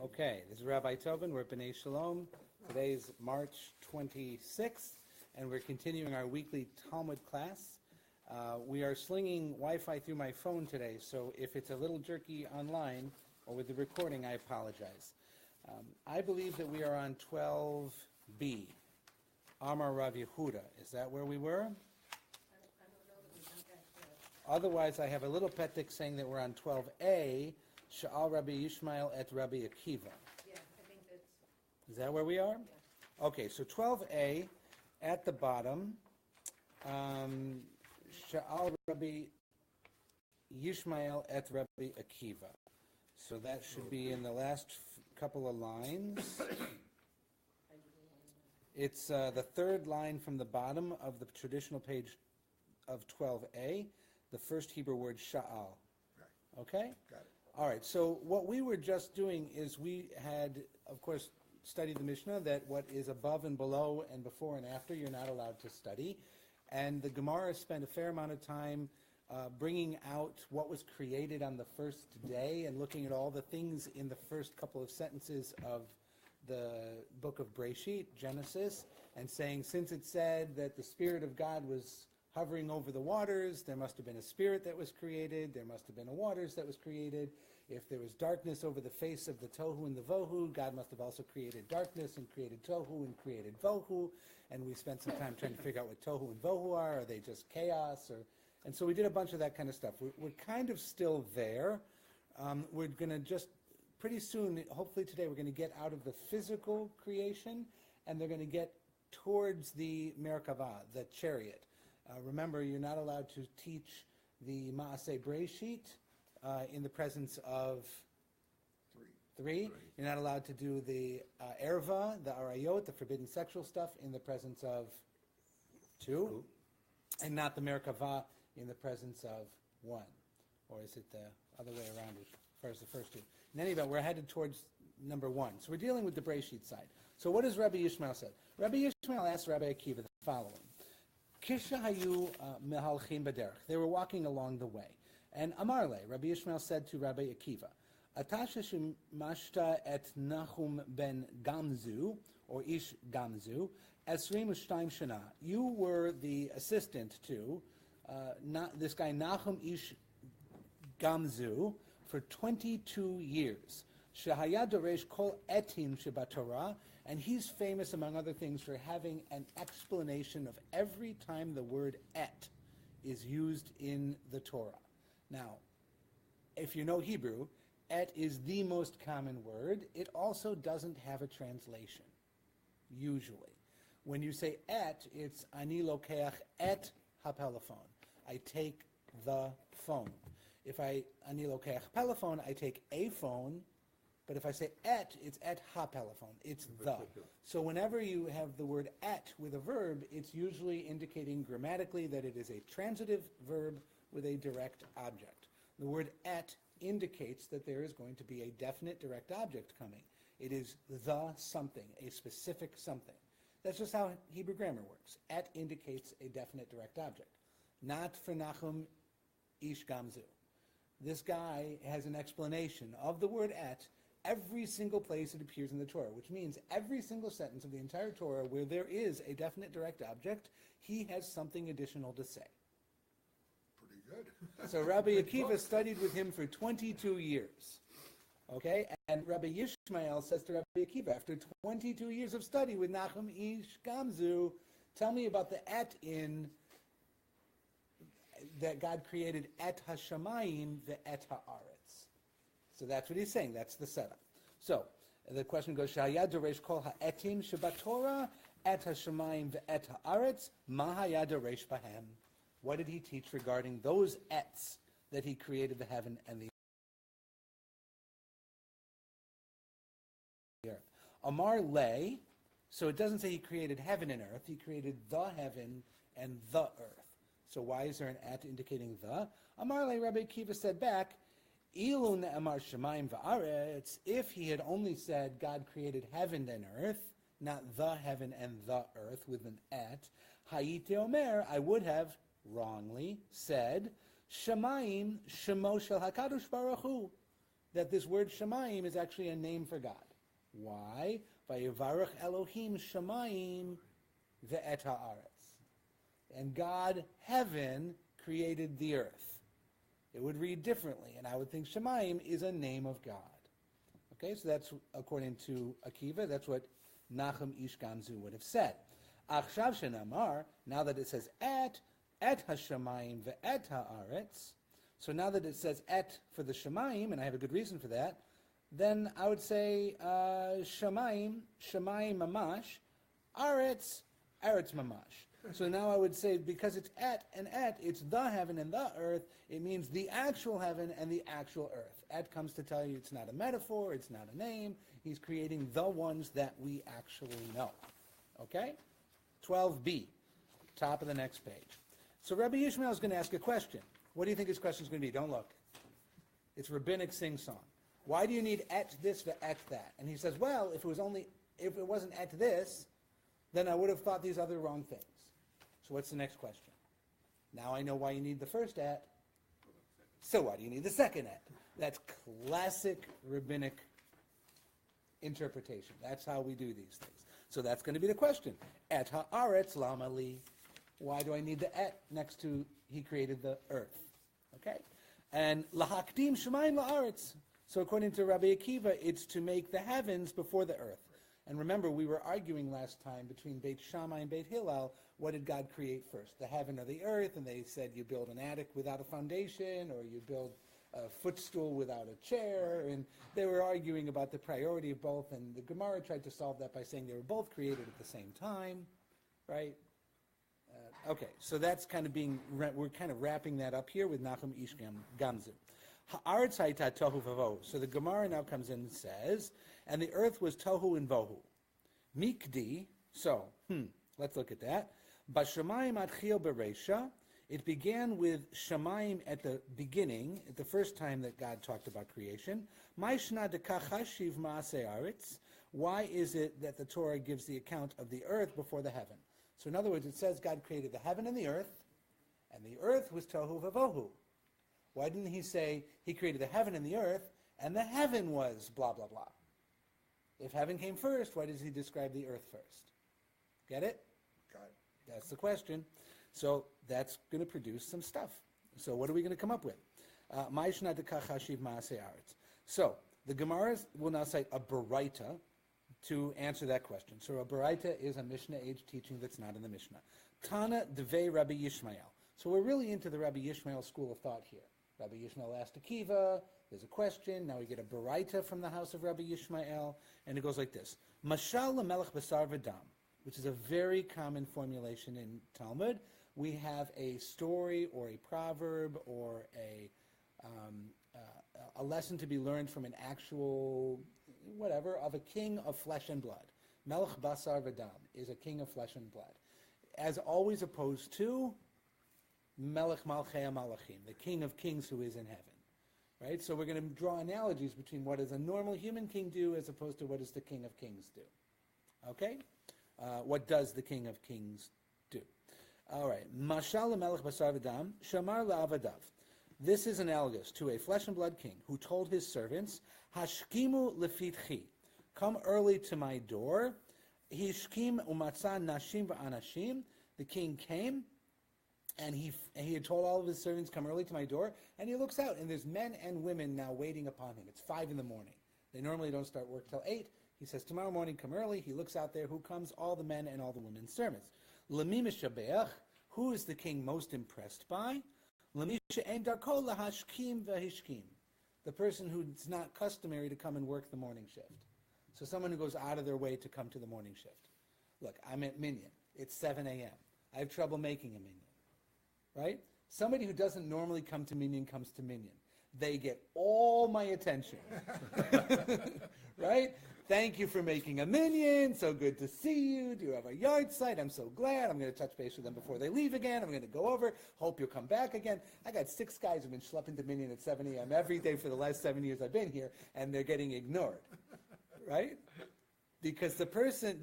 Okay, this is Rabbi Tobin. We're at B'nai Shalom. Today is March 26th, and we're continuing our weekly Talmud class. We are slinging Wi-Fi through my phone today, so if it's a little jerky online or with the recording, I apologize. I believe that we are on 12b, Amar Rav Yehuda. Is that where we were? I don't know that we got that clear. Otherwise, I have a little petik saying that we're on 12a, Sha'al Rabbi Yishmael et Rabbi Akiva. Yeah, I think that's, Is that where we are? yeah. Okay, so 12a at the bottom, Sha'al Rabbi Yishmael et Rabbi Akiva. So that should be in the last couple of lines. It's the third line from the bottom of the traditional page of 12a, the first Hebrew word Sha'al. Right. Okay? Got it. All right, so what we were just doing is we had, of course, studied the Mishnah that what is above and below and before and after you're not allowed to study. And the Gemara spent a fair amount of time bringing out what was created on the first day and looking at all the things in the first couple of sentences of the book of Breshit, Genesis, and saying since it said that the Spirit of God was hovering over the waters, there must have been a spirit that was created, there must have been a waters that was created. If there was darkness over the face of the tohu and the vohu, God must have also created darkness and created tohu and created vohu. And we spent some time trying to figure out what tohu and vohu are. Are they just chaos? And so we did a bunch of that kind of stuff. We're kind of still there. We're going to just pretty soon, hopefully today, we're going to get out of the physical creation and they're going to get towards the Merkavah, the chariot. Remember, you're not allowed to teach the Maaseh Breshit in the presence of three. You're not allowed to do the erva, the arayot, the forbidden sexual stuff, in the presence of two, and not the Merkavah in the presence of one. Or is it the other way around as far as the first two? In any event, we're headed towards number one. So we're dealing with the Breshit side. So what does Rabbi Yishmael say? Rabbi Yishmael asked Rabbi Akiva the following. Kisha hayu mehalchim b'derech. They were walking along the way. And Amarle, Rabbi Yishmael said to Rabbi Akiva, Atasha shemashta et Nachum ben Gamzu, or Ish Gamzu, esrim u'shtayim shana. You were the assistant to this guy Nachum Ish Gamzu for 22 years. Shehaya doresh kol etim shebatorah, and he's famous, among other things, for having an explanation of every time the word et is used in the Torah. Now, if you know Hebrew, et is the most common word. It also doesn't have a translation, usually. When you say et, it's ani lokeach et hapelephone. I take the phone. If ani lokeach pelephone, I take a phone. But if I say et, it's et ha-pelephone. It's the. So whenever you have the word et with a verb, it's usually indicating grammatically that it is a transitive verb with a direct object. The word et indicates that there is going to be a definite direct object coming. It is the something, a specific something. That's just how Hebrew grammar works. Et indicates a definite direct object. Not for Nachum Ish Gamzu. This guy has an explanation of the word et every single place it appears in the Torah, which means every single sentence of the entire Torah where there is a definite direct object, he has something additional to say. Pretty good. So Rabbi Akiva studied with him for 22 years. Okay? And Rabbi Yishmael says to Rabbi Akiva, after 22 years of study with Nachum Ish Gamzu, tell me about the et in that God created et hashamayim, the et haaretz. So that's what he's saying. That's the setup. So the question goes: Shahaya doresh kol ha'etim shebatorah et hashamayim ve'et haaretz ma haya doresh bahem. What did he teach regarding those ets that he created the heaven and the earth? Amar le. So it doesn't say he created heaven and earth. He created the heaven and the earth. So why is there an et indicating the? Amar le. Rabbi Akiva said back, Ilun Amar Shemaim Va'aretz, if he had only said God created heaven and earth, not the heaven and the earth with an et, Hayite Omer, I would have wrongly said, Shemaim Shemo Shel HaKadosh Baruch Hu, that this word Shemayim is actually a name for God. Why? Vayevarach Elohim Shemayim ve'et ha'aretz. And God, heaven, created the earth. It would read differently, and I would think Shemayim is a name of God. Okay, so that's according to Akiva, that's what Nachum Ish Gamzu would have said. Achshav shenamar, now that it says et hashamayim ve'et ha'aretz, so now that it says et for the Shemayim, and I have a good reason for that, then I would say Shemayim mamash, aretz mamash. So now I would say, because it's et, it's the heaven and the earth, it means the actual heaven and the actual earth. Et comes to tell you it's not a metaphor, it's not a name. He's creating the ones that we actually know. Okay? 12b, top of the next page. So Rabbi Yishmael is going to ask a question. What do you think his question is going to be? Don't look. It's rabbinic sing-song. Why do you need et this for et that? And he says, well, if it wasn't et this, then I would have thought these other wrong things. So what's the next question? Now I know why you need the first et. So why do you need the second et? That's classic rabbinic interpretation. That's how we do these things. So that's going to be the question. Et ha'aretz lama li. Why do I need the et next to he created the earth? Okay? And lahakdim shemayim la'aretz. So according to Rabbi Akiva, it's to make the heavens before the earth. And remember, we were arguing last time between Beit Shammai and Beit Hillel, what did God create first, the heaven or the earth? And they said you build an attic without a foundation, or you build a footstool without a chair. And they were arguing about the priority of both. And the Gemara tried to solve that by saying they were both created at the same time, right? Okay, so that's kind of we're kind of wrapping that up here with Nachum Ish Gamzu. Ha'aretz hayta tohu vavohu. So the Gemara now comes in and says, and the earth was tohu and vohu. Mikdi, so, let's look at that. Bashamayim atchil bereisha. It began with Shamayim at the beginning, at the first time that God talked about creation. Maishna dekach hashiv ma'aseh aretz. Why is it that the Torah gives the account of the earth before the heaven? So in other words, it says God created the heaven and the earth was tohu vavohu. Why didn't he say he created the heaven and the earth, and the heaven was blah, blah, blah? If heaven came first, why does he describe the earth first? Get it? Got it. That's the question. So that's going to produce some stuff. So what are we going to come up with? So the Gemara will now cite a Baraita to answer that question. So a Baraita is a Mishnah age teaching that's not in the Mishnah. Tana Devei Rabbi Yishmael. So we're really into the Rabbi Yishmael school of thought here. Rabbi Yishmael asked Akiva, there's a question, now we get a Baraita from the house of Rabbi Yishmael, and it goes like this. Mashal lamelech basar v'dam, which is a very common formulation in Talmud. We have a story or a proverb or a lesson to be learned from an actual, whatever, of a king of flesh and blood. Melech basar v'dam is a king of flesh and blood. As always opposed to Melech Malchei HaMalachim, the King of Kings who is in heaven. Right? So we're going to draw analogies between what does a normal human king do as opposed to what does the King of Kings do. Okay? What does the King of Kings do? All right. Mashal Melech Basar V'Dam, Shamar La'avadav. This is analogous to a flesh and blood king who told his servants, Hashkimu lefitchi, come early to my door. Hishkim umatzah nashim v'anashim. The king came, and he had told all of his servants, come early to my door, and he looks out, and there's men and women now waiting upon him. It's 5 a.m. They normally don't start work till 8. He says, tomorrow morning, come early. He looks out there. Who comes? All the men and all the women's servants. Lemi mishabeach. Who is the king most impressed by? Lemi she'en darko lahashkim v'hishkim. The person who's not customary to come and work the morning shift. So someone who goes out of their way to come to the morning shift. Look, I'm at Minyan. It's 7 a.m. I have trouble making a Minyan. Right? Somebody who doesn't normally come to Minyan comes to Minyan. They get all my attention. Right? Thank you for making a Minyan. So good to see you. Do you have a yard site? I'm so glad. I'm going to touch base with them before they leave again. I'm going to go over. Hope you'll come back again. I got 6 guys who've been schlepping to Minyan at 7 a.m. every day for the last 7 years I've been here, and they're getting ignored. Right? Because the person,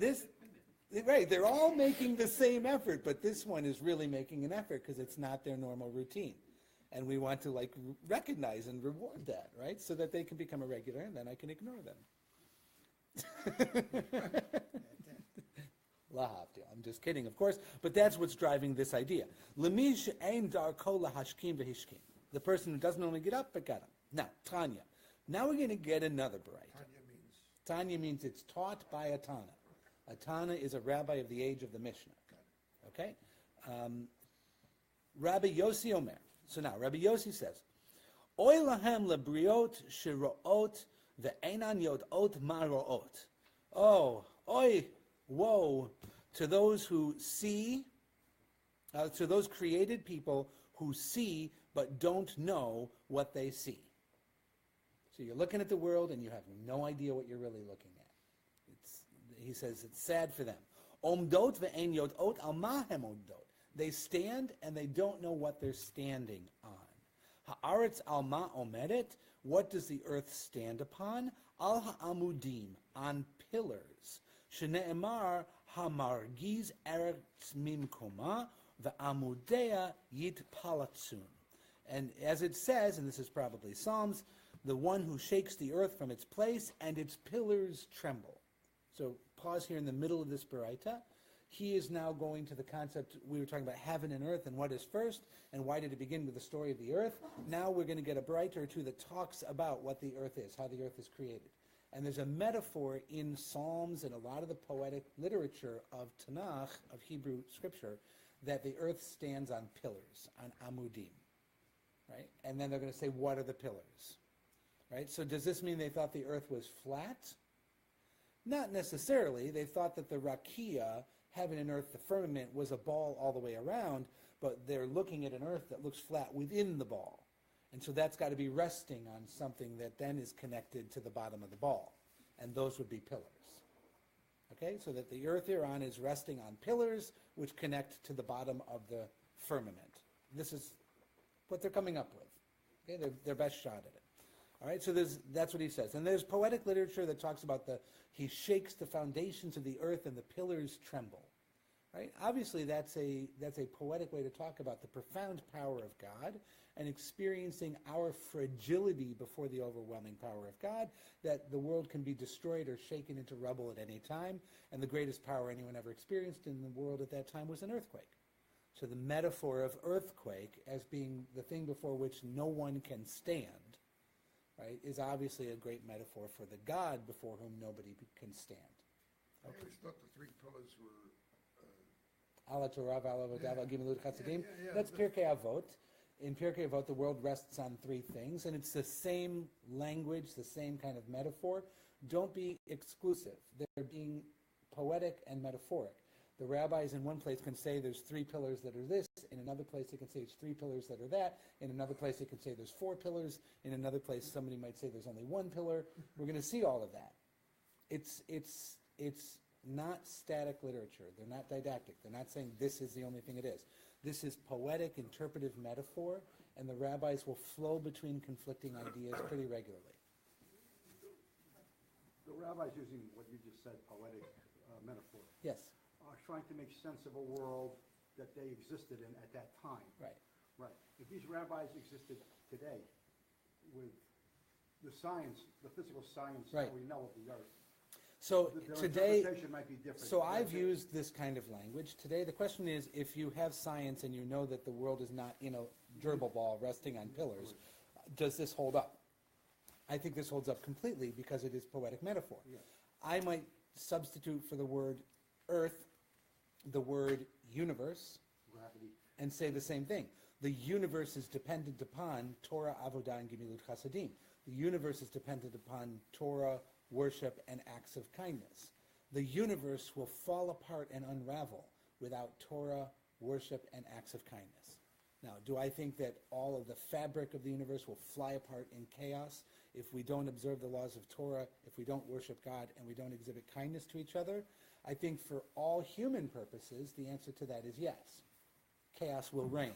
right, they're all making the same effort, but this one is really making an effort because it's not their normal routine. And we want to like recognize and reward that, right? So that they can become a regular and then I can ignore them. Lahavdil. I'm just kidding, of course, but that's what's driving this idea. Lemish ein darko lahashkim v'hishkim. The person who doesn't only get up, but got up. Now, Tanya. Now we're going to get another baraita. Tanya means it's taught by a Tana. A Tana is a rabbi of the age of the Mishnah. Okay? Rabbi Yossi Omer. So now, Rabbi Yossi says, Oy lahem lebriot shiroot ve'enan yodot maroot. Oh, oy, woe to those who see, to those created people who see but don't know what they see. So you're looking at the world and you have no idea what you're really looking at. He says it's sad for them. Omdot ve'en yodot al mahem omdot. They stand and they don't know what they're standing on. Haaretz al ma omeret. What does the earth stand upon? Al ha'amudim, on pillars. Shne'emar hamargiz eretz mimkoma ve'amudea yitpalatzun. And as it says, and this is probably Psalms, the one who shakes the earth from its place and its pillars tremble. So pause here in the middle of this baraita. He is now going to the concept, we were talking about heaven and earth and what is first, and why did it begin with the story of the earth. Now we're going to get a baraita or two that talks about what the earth is, how the earth is created. And there's a metaphor in Psalms and a lot of the poetic literature of Tanakh, of Hebrew scripture, that the earth stands on pillars, on amudim. Right? And then they're going to say, what are the pillars? Right? So does this mean they thought the earth was flat? Not necessarily. They thought that the rakia, heaven and earth, the firmament, was a ball all the way around, but they're looking at an earth that looks flat within the ball. And so that's got to be resting on something that then is connected to the bottom of the ball. And those would be pillars. Okay? So that the earth you're on is resting on pillars which connect to the bottom of the firmament. This is what they're coming up with. Okay? Their best shot at it. All right, so that's what he says. And there's poetic literature that talks about he shakes the foundations of the earth and the pillars tremble. Right? Obviously, that's a poetic way to talk about the profound power of God and experiencing our fragility before the overwhelming power of God, that the world can be destroyed or shaken into rubble at any time, and the greatest power anyone ever experienced in the world at that time was an earthquake. So the metaphor of earthquake as being the thing before which no one can stand, right, is obviously a great metaphor for the God before whom nobody can stand. I always thought the three pillars were... Ala Torah, Ala Vodava, Gimilut Chassidim. yeah, That's Pirkei Avot. In Pirkei Avot, the world rests on three things, and it's the same language, the same kind of metaphor. Don't be exclusive. They're being poetic and metaphoric. The rabbis in one place can say there's three pillars that are this. In another place they can say it's three pillars that are that. In another place they can say there's four pillars. In another place somebody might say there's only one pillar. We're going to see all of that. It's not static literature. They're not didactic. They're not saying this is the only thing it is. This is poetic, interpretive metaphor, and the rabbis will flow between conflicting ideas pretty regularly. The rabbis using what you just said, poetic metaphor, Yes. are trying to make sense of a world that they existed in at that time. Right. Right. If these rabbis existed today with the science, the physical science Right. that we know of the earth, So their today, interpretation might be different. so I've used this kind of language. Today, the question is, if you have science and you know that the world is not in a gerbil ball resting on pillars, does this hold up? I think this holds up completely because it is poetic metaphor. Yeah. I might substitute for the word earth the word universe Gravity. and say the same thing. The universe is dependent upon Torah, Avodah, and Gemilut Chasadim. The universe is dependent upon Torah, worship, and acts of kindness. The universe will fall apart and unravel without Torah, worship, and acts of kindness. Now, do I think that all of the fabric of the universe will fly apart in chaos if we don't observe the laws of Torah, if we don't worship God, and we don't exhibit kindness to each other? I think for all human purposes, the answer to that is yes. Chaos will reign.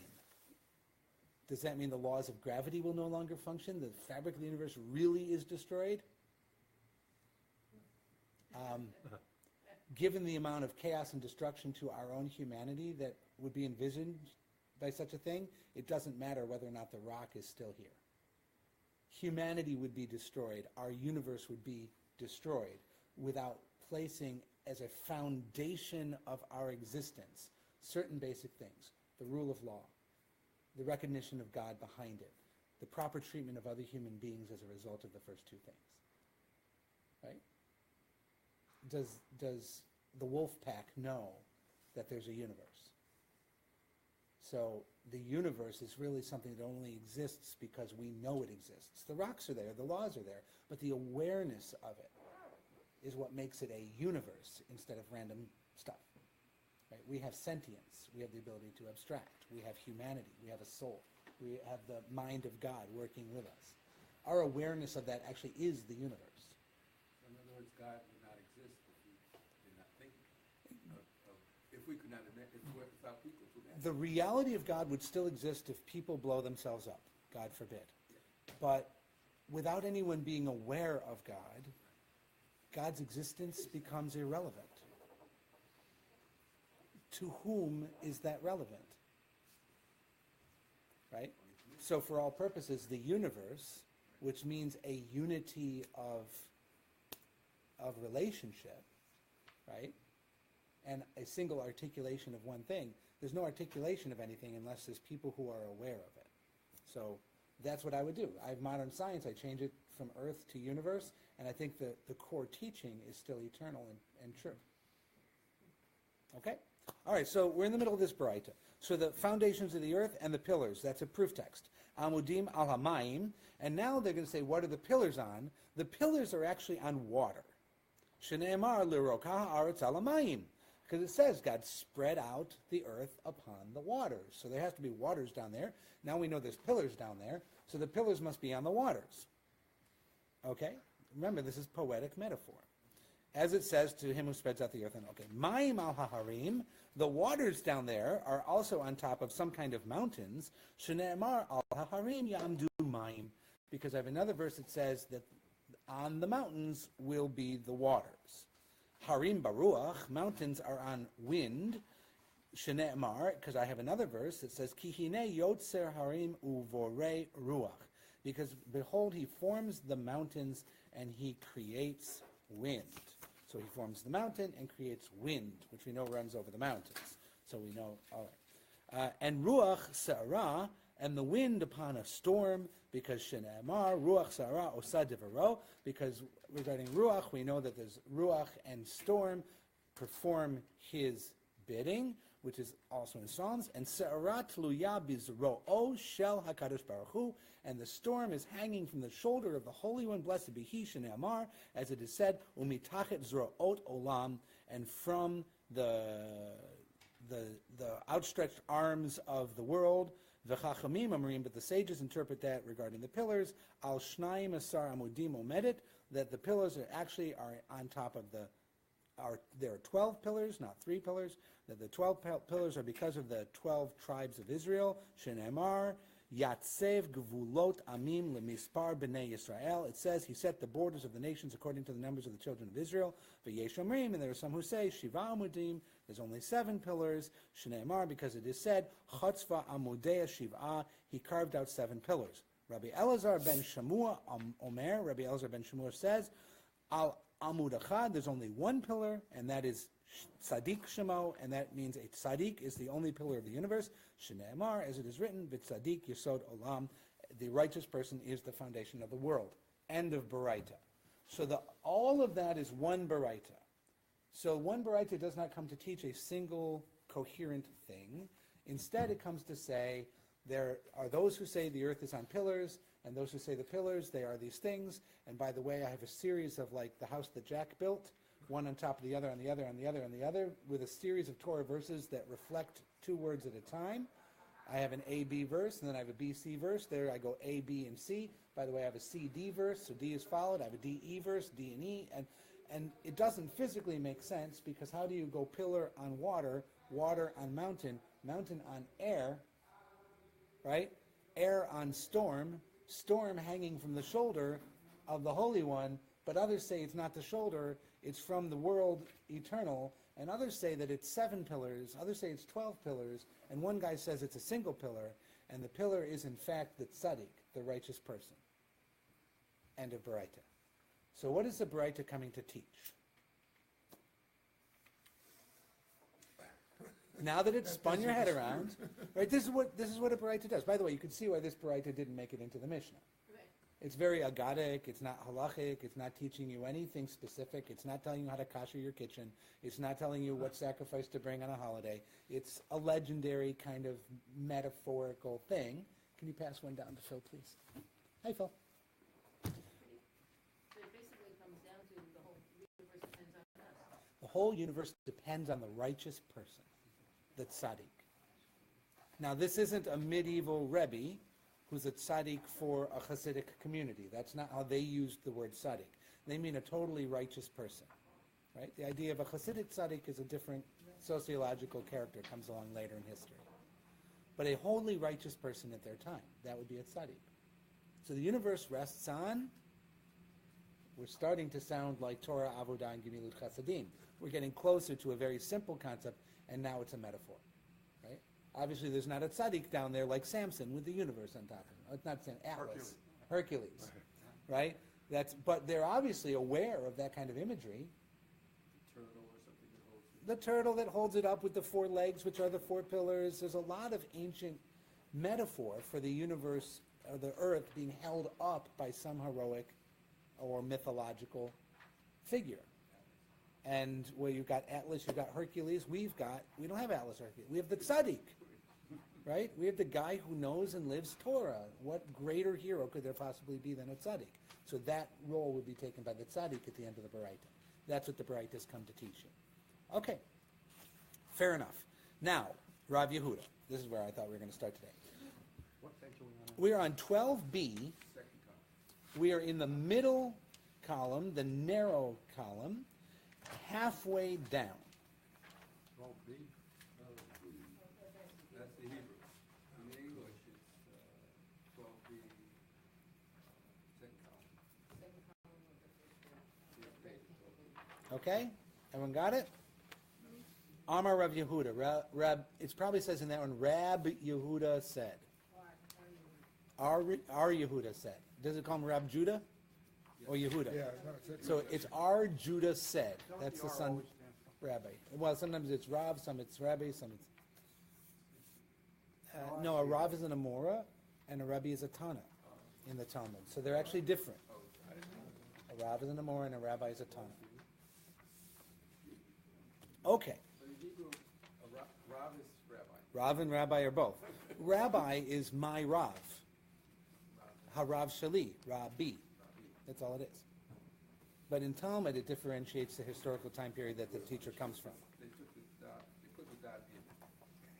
Does that mean the laws of gravity will no longer function? The fabric of the universe really is destroyed? Given the amount of chaos and destruction to our own humanity that would be envisioned by such a thing, it doesn't matter whether or not the rock is still here. Humanity would be destroyed. Our universe would be destroyed without placing as a foundation of our existence certain basic things: the rule of law, the recognition of God behind it, the proper treatment of other human beings as a result of the first two things. Right? Does the wolf pack know that there's a universe? So the universe is really something that only exists because we know it exists. The rocks are there, the laws are there, but the awareness of it is what makes it a universe instead of random stuff. Right? We have sentience. We have the ability to abstract. We have humanity. We have a soul. We have the mind of God working with us. Our awareness of that actually is the universe. In other words, God would not exist if we did not think if we could not admit, without people to that. The reality of God would still exist if people blow themselves up, God forbid. But without anyone being aware of God, God's existence becomes irrelevant. To whom is that relevant? Right? So for all purposes, the universe, which means a unity of relationship, right? And a single articulation of one thing. There's no articulation of anything unless there's people who are aware of it. So that's what I would do. I have modern science. I change it from Earth to universe, and I think the core teaching is still eternal and true. Okay? All right, so we're in the middle of this Baraita. So the foundations of the earth and the pillars, that's a proof text. Amudim al hamayim, and now they're going to say, what are the pillars on? The pillars are actually on water. Shne'emar liroka ha'aretz al hamayim. Because it says God spread out the earth upon the waters. So there has to be waters down there. Now we know there's pillars down there, so the pillars must be on the waters. Okay? Remember, this is poetic metaphor. As it says to him who spreads out the earth. And okay, Mayim al haharim, the waters down there are also on top of some kind of mountains. Shne'emar al haharim yamdu mayim. Because I have another verse that says that on the mountains will be the waters. Harim baruach, mountains are on wind. Shne'emar, because I have another verse that says, Ki hine yotzer harim uvorei ruach. Because behold, he forms the mountains and he creates wind. So he forms the mountain and creates wind, which we know runs over the mountains. So we know, all right. And ruach sa'ara, and the wind upon a storm, because shene'emar, ruach sa'ara osa devaro, because regarding ruach, we know that there's ruach and storm perform his bidding, which is also in Psalms, and sa'ara tluya bizro'o shel HaKadosh Baruch Hu, and the storm is hanging from the shoulder of the Holy One, blessed be He, shene'emar, as it is said, umitachet zro'ot olam, and from the outstretched arms of the world, v'chachamim amrim, but the sages interpret that regarding the pillars, al shnayim asar amudim omedet, that the pillars are on top of there are 12 pillars, not 3 pillars, that the 12 pillars are because of the 12 tribes of Israel, shenemar, Yatsev gvulot amim lemispar b'nei Yisrael. It says he set the borders of the nations according to the numbers of the children of Israel. V'yesh omrim, and there are some who say shiva amudim. There's only 7 pillars. Shneimar, because it is said chotzva amudei shiva. He carved out 7 pillars. Rabbi Elazar ben Shamua Omer. Rabbi Elazar ben Shamua says al amud achad. There's only 1 pillar, and that is Tzadik Shemo, and that means a Tzadik is the only pillar of the universe. Shne'emar, as it is written, V'Tzadik Yesod Olam, the righteous person is the foundation of the world. End of Baraita. So all of that is one Baraita. So one Baraita does not come to teach a single coherent thing. Instead, it comes to say there are those who say the earth is on pillars, and those who say the pillars, they are these things. And by the way, I have a series of like the house that Jack built, one on top of the other, on the other, on the other, on the other, with a series of Torah verses that reflect 2 words at a time. I have an A-B verse, and then I have a B-C verse. There I go A, B, and C. By the way, I have a C-D verse, so D is followed. I have a D-E verse, D and E. And it doesn't physically make sense, because how do you go pillar on water, water on mountain, mountain on air, right? Air on storm, storm hanging from the shoulder of the Holy One, but others say it's not the shoulder, it's from the world eternal, and others say that it's 7 pillars, others say it's 12 pillars, and one guy says it's a single pillar, and the pillar is in fact the tzaddik, the righteous person. End of Baraita. So what is the Baraita coming to teach? Now that it's spun your head around, right? This is what a Baraita does. By the way, you can see why this Baraita didn't make it into the Mishnah. Right. It's very agadic, it's not halachic, it's not teaching you anything specific, it's not telling you how to kasher your kitchen, it's not telling you what sacrifice to bring on a holiday. It's a legendary kind of metaphorical thing. Can you pass one down to Phil, please? Hi, Phil. So it basically comes down to the whole universe depends on us. The whole universe depends on the righteous person, the tzaddik. Now, this isn't a medieval Rebbe who's a tzaddik for a Hasidic community. That's not how they used the word tzaddik. They mean a totally righteous person, right? The idea of a Hasidic tzaddik is a different sociological character, comes along later in history. But a wholly righteous person at their time, that would be a tzaddik. So the universe rests on, we're starting to sound like Torah, Avodah, and Gemilut Chasadim. We're getting closer to a very simple concept, and now it's a metaphor, right? Obviously, there's not a tzaddik down there like Samson with the universe on top of him. It's not Atlas, Hercules, right? But they're obviously aware of that kind of imagery. Turtle or something that holds it. The turtle that holds it up with the 4 legs, which are the 4 pillars. There's a lot of ancient metaphor for the universe, or the earth, being held up by some heroic or mythological figure. And where you've got Atlas, you've got Hercules, we don't have Atlas or Hercules. We have the tzaddik, right? We have the guy who knows and lives Torah. What greater hero could there possibly be than a tzaddik? So that role would be taken by the tzaddik at the end of the Baraita. That's what the Baraitas come to teach you. Okay, fair enough. Now, Rav Yehuda. This is where I thought we were going to start today. What page are we on? We are on 12b. Second column. We are in the middle column, the narrow column, halfway down. 12B? That's the Hebrew. In English, it's 12B, second column. Second column of the first Yeah, page 12B. Okay? Everyone got it? Amar Rav Yehuda. Rab, it probably says in that one, Rab Yehuda said. Ar Yehuda said. Does it call him Rab Judah? Or Yehuda? Yeah, no, it's. So it's Ar Judah said. Is that what That's the R son always stands for? Rabbi. Well, sometimes it's Rav, some it's Rabbi, some it's... no, a Rav is an Amora, and a Rabbi is a Tana in the Talmud. So they're actually different. A Rav is an Amora, and a Rabbi is a Tana. Okay. So in Hebrew, Rav is rabbi. Rav and Rabbi are both. Rabbi is my Rav. Harav Shali, Rabbi. That's all it is. But in Talmud, it differentiates the historical time period that the teacher comes from. They took the dot, they put the dot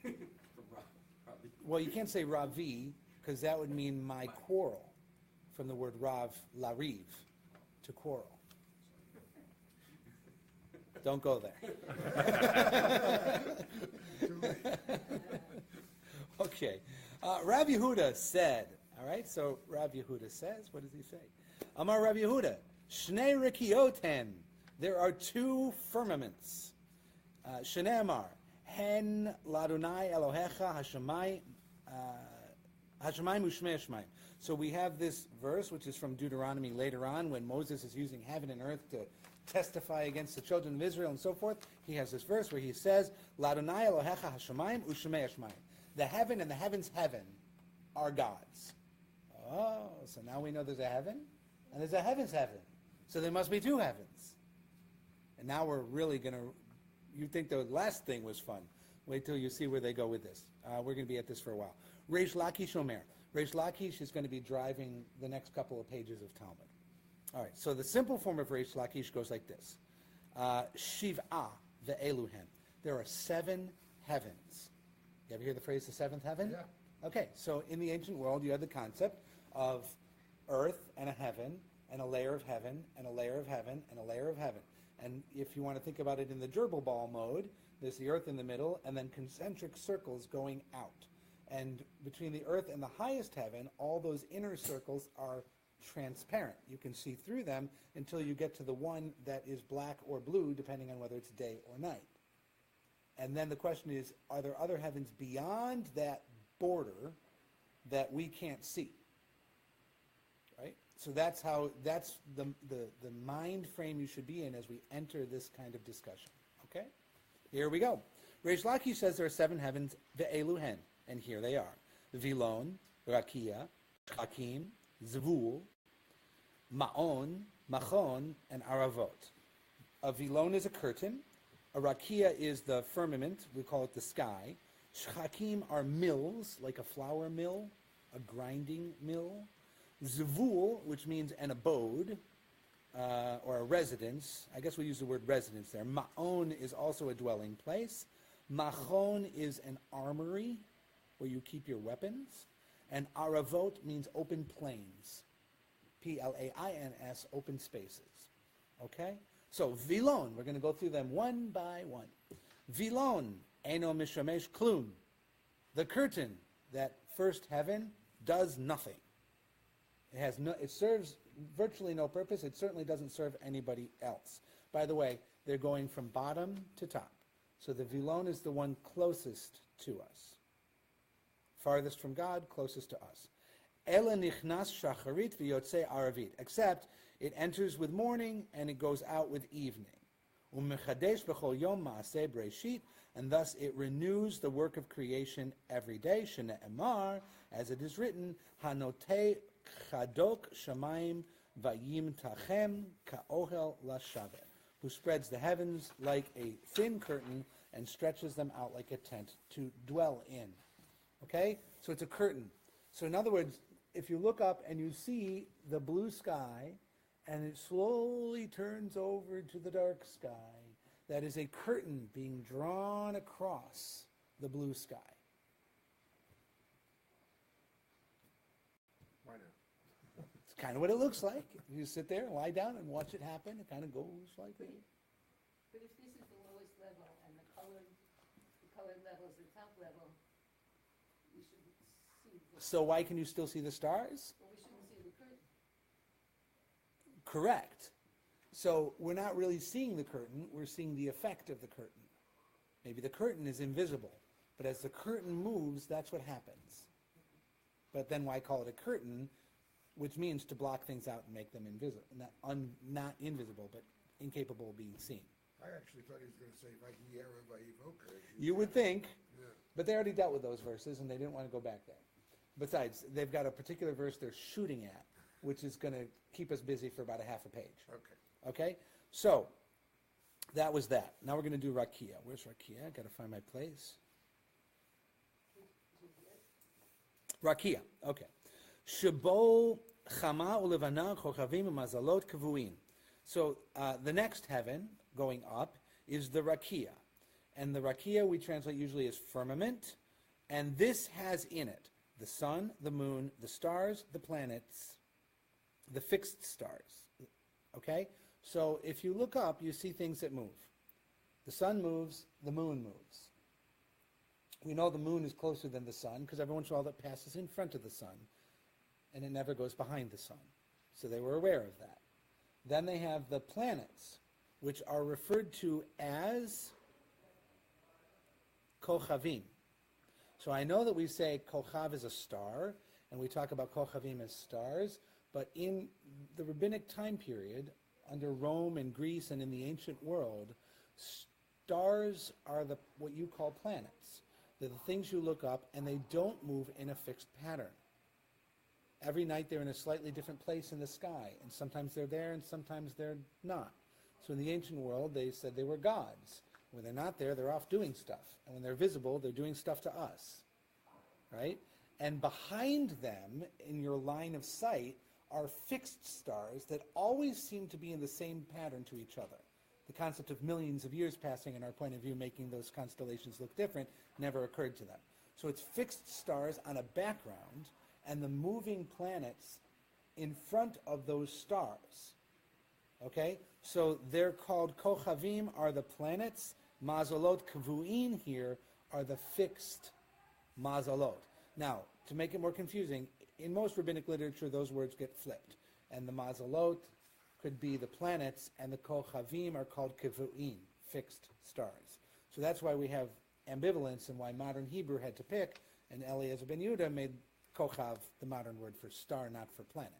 in. From Rabbi. Well, you can't say Ravi, because that would mean my quarrel, from the word Rav, lariv, to quarrel. Don't go there. Okay. Rav Yehuda said, all right, so Rav Yehuda says, what does he say? Amar Rav Yehuda, Shnei Rikioten, there are 2 firmaments. Shnei Amar, Hen Ladonai Elohecha Hashemayim Ushmei Shemaim. So we have this verse, which is from Deuteronomy later on, when Moses is using heaven and earth to testify against the children of Israel and so forth. He has this verse where he says, Ladonai Elohecha Hashemayim Ushmei Shemaim. The heaven and the heaven's heaven are God's. Oh, so now we know there's a heaven and there's a heaven's heaven. So there must be 2 heavens. And now we're really going to, you think the last thing was fun. Wait till you see where they go with this. We're going to be at this for a while. Reish Lakish Omer. Reish Lakish is going to be driving the next couple of pages of Talmud. All right, so the simple form of Reish Lakish goes like this. Shiv'ah ve'eluhen. There are 7 heavens. You ever hear the phrase the 7th heaven? Yeah. Okay, so in the ancient world, you had the concept of earth and a heaven, and a layer of heaven, and a layer of heaven, and a layer of heaven. And if you want to think about it in the gerbil ball mode, there's the earth in the middle, and then concentric circles going out. And between the earth and the highest heaven, all those inner circles are transparent. You can see through them until you get to the one that is black or blue, depending on whether it's day or night. And then the question is, are there other heavens beyond that border that we can't see? Right? So that's the mind frame you should be in as we enter this kind of discussion. Okay? Here we go. Reish Lakish says there are 7 heavens, ve'eluhen, and here they are. Vilon, Rakia, Hakim, Zvul, Ma'on, Machon, and Aravot. A vilon is a curtain. A rakia is the firmament. We call it the sky. Shchakim are mills, like a flour mill, a grinding mill. Zvul, which means an abode, or a residence. I guess we use the word residence there. Ma'on is also a dwelling place. Machon is an armory, where you keep your weapons. And Aravot means open plains. Plains, open spaces. Okay? So, Vilon, we're going to go through them one by one. Vilon, Eno Mishamesh Klum. The curtain, that first heaven, does nothing. It serves virtually no purpose. It certainly doesn't serve anybody else. By the way, they're going from bottom to top. So the Vilon is the one closest to us. Farthest from God, closest to us. Ela nichnas shacharit v'yotzei aravit. Except it enters with morning and it goes out with evening. U'mechadesh b'chol yom ma'aseh breshit, and thus it renews the work of creation every day. Shene'emar, as it is written, hanotei chadok shamayim vayim tachem ka'ohel lashavet, who spreads the heavens like a thin curtain and stretches them out like a tent to dwell in. Okay? So it's a curtain. So in other words, if you look up and you see the blue sky and it slowly turns over to the dark sky, that is a curtain being drawn across the blue sky. Why not? It's kind of what it looks like. You sit there and lie down and watch it happen. It kind of goes like that. But if this is the lowest level and the colored level is the top level, we should see the, So why can you still see the stars? well, we shouldn't see the curtain. Correct. So we're not really seeing the curtain, we're seeing the effect of the curtain. Maybe the curtain is invisible, but as the curtain moves, that's what happens. But then why call it a curtain, which means to block things out and make them invisible, not invisible, but incapable of being seen. I actually thought he was going to say Vayera Vayivoka. You would think, Yeah. but they already dealt with those verses and they didn't want to go back there. Besides, they've got a particular verse they're shooting at, which is going to keep us busy for about a half a page. Okay. Okay? So, that was that. Now we're going to do Rakia. Where's Rakia? I got to find my place. Rakia. Okay. Shebo chama ulevana chochavim mazalot kavuin. So, the next heaven going up is the Rakia. And the Rakia we translate usually as firmament. And this has in it the sun, the moon, the stars, the planets, the fixed stars. Okay? So if you look up, you see things that move. The sun moves, the moon moves. We know the moon is closer than the sun because every once in a while it passes in front of the sun and it never goes behind the sun. So they were aware of that. Then they have the planets, which are referred to as Kochavim. So I know that we say Kochav is a star, and we talk about Kochavim as stars, but in the rabbinic time period, under Rome and Greece and in the ancient world, stars are what you call planets. They're the things you look up, and they don't move in a fixed pattern. Every night they're in a slightly different place in the sky, and sometimes they're there and sometimes they're not. So in the ancient world, they said they were gods. When they're not there, they're off doing stuff. And when they're visible, they're doing stuff to us. Right? And behind them, in your line of sight, are fixed stars that always seem to be in the same pattern to each other. The concept of millions of years passing in our point of view, making those constellations look different, never occurred to them. So it's fixed stars on a background, and the moving planets in front of those stars. Okay? So they're called Kochavim, are the planets. Mazalot Kavuin here are the fixed Mazalot. Now, to make it more confusing, in most rabbinic literature, those words get flipped. and the mazalot could be the planets, and the kochavim are called kivuim, fixed stars. So that's why we have ambivalence and why modern Hebrew had to pick, and Eliezer ben Yehuda made kochav the modern word for star, not for planet.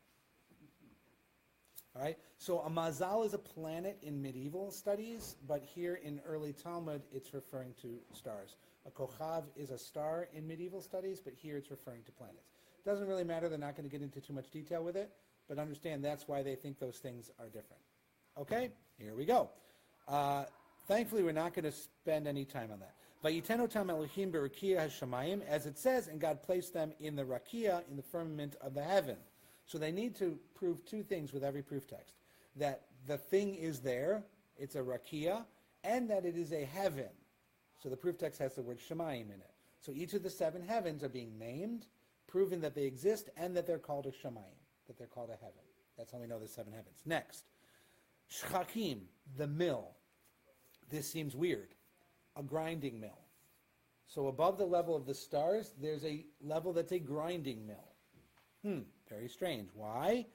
All right, so a mazal is a planet in medieval studies, but here in early Talmud, it's referring to stars. A kochav is a star in medieval studies, but here it's referring to planets. Doesn't really matter, they're not going to get into too much detail with it, but understand that's why they think those things are different. Okay, here we go. Thankfully, we're not going to spend any time on that. Vayitenu tam Elohim b'rakia hashamayim, as it says, and God placed them in the rakia, in the firmament of the heaven. So they need to prove two things with every proof text. That the thing is there, it's a rakia, and that it is a heaven. So the proof text has the word shamayim in it. So each of the seven heavens are being named, proving that they exist, and that they're called a shamayim, that they're called a heaven. That's how we know there's seven heavens. Next, shchakim, the mill. This seems weird. A grinding mill. So above the level of the stars, there's a level that's a grinding mill. Very strange. Why?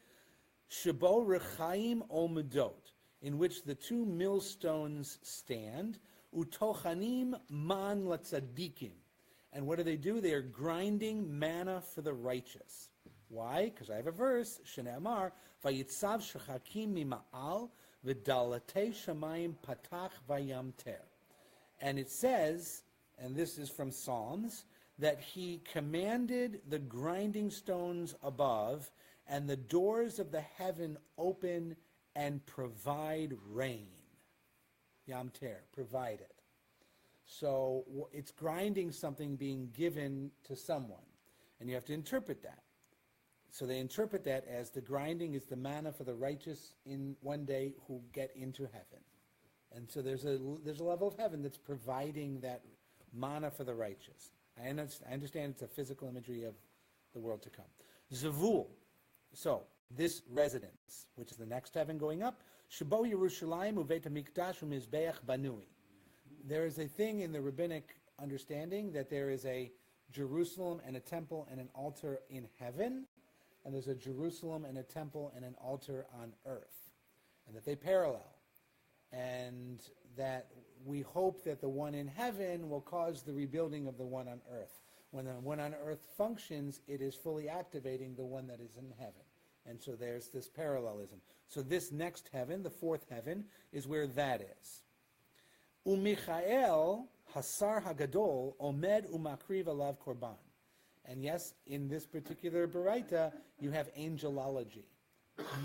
Shabo rechaim omedot, in which the two millstones stand, utochanim man latzadikim. And what do? They are grinding manna for the righteous. Why? Because I have a verse, Shene'amar, vayitzav shechakim mima'al, v'dalatei shamayim patach vayam ter. And it says, and this is from Psalms, that he commanded the grinding stones above, and the doors of the heaven open and provide rain. Yam ter, provide it. So it's grinding something being given to someone. And you have to interpret that. So they interpret that as the grinding is the manna for the righteous in one day who get into heaven. And so there's a level of heaven that's providing that manna for the righteous. I understand it's a physical imagery of the world to come. Zavul. So this residence, which is the next heaven going up, Shabo Yerushalayim uvet hamikdash umizbeach banui. There is a thing in the rabbinic understanding that there is a Jerusalem and a temple and an altar in heaven, and there's a Jerusalem and a temple and an altar on earth, and that they parallel. And that we hope that the one in heaven will cause the rebuilding of the one on earth. When the one on earth functions, it is fully activating the one that is in heaven. And so there's this parallelism. So this next heaven, the fourth heaven, is where that is. Umichael Hasar Hagadol Omed Umakriv Alav Korban. And yes, in this particular Baraita, you have angelology.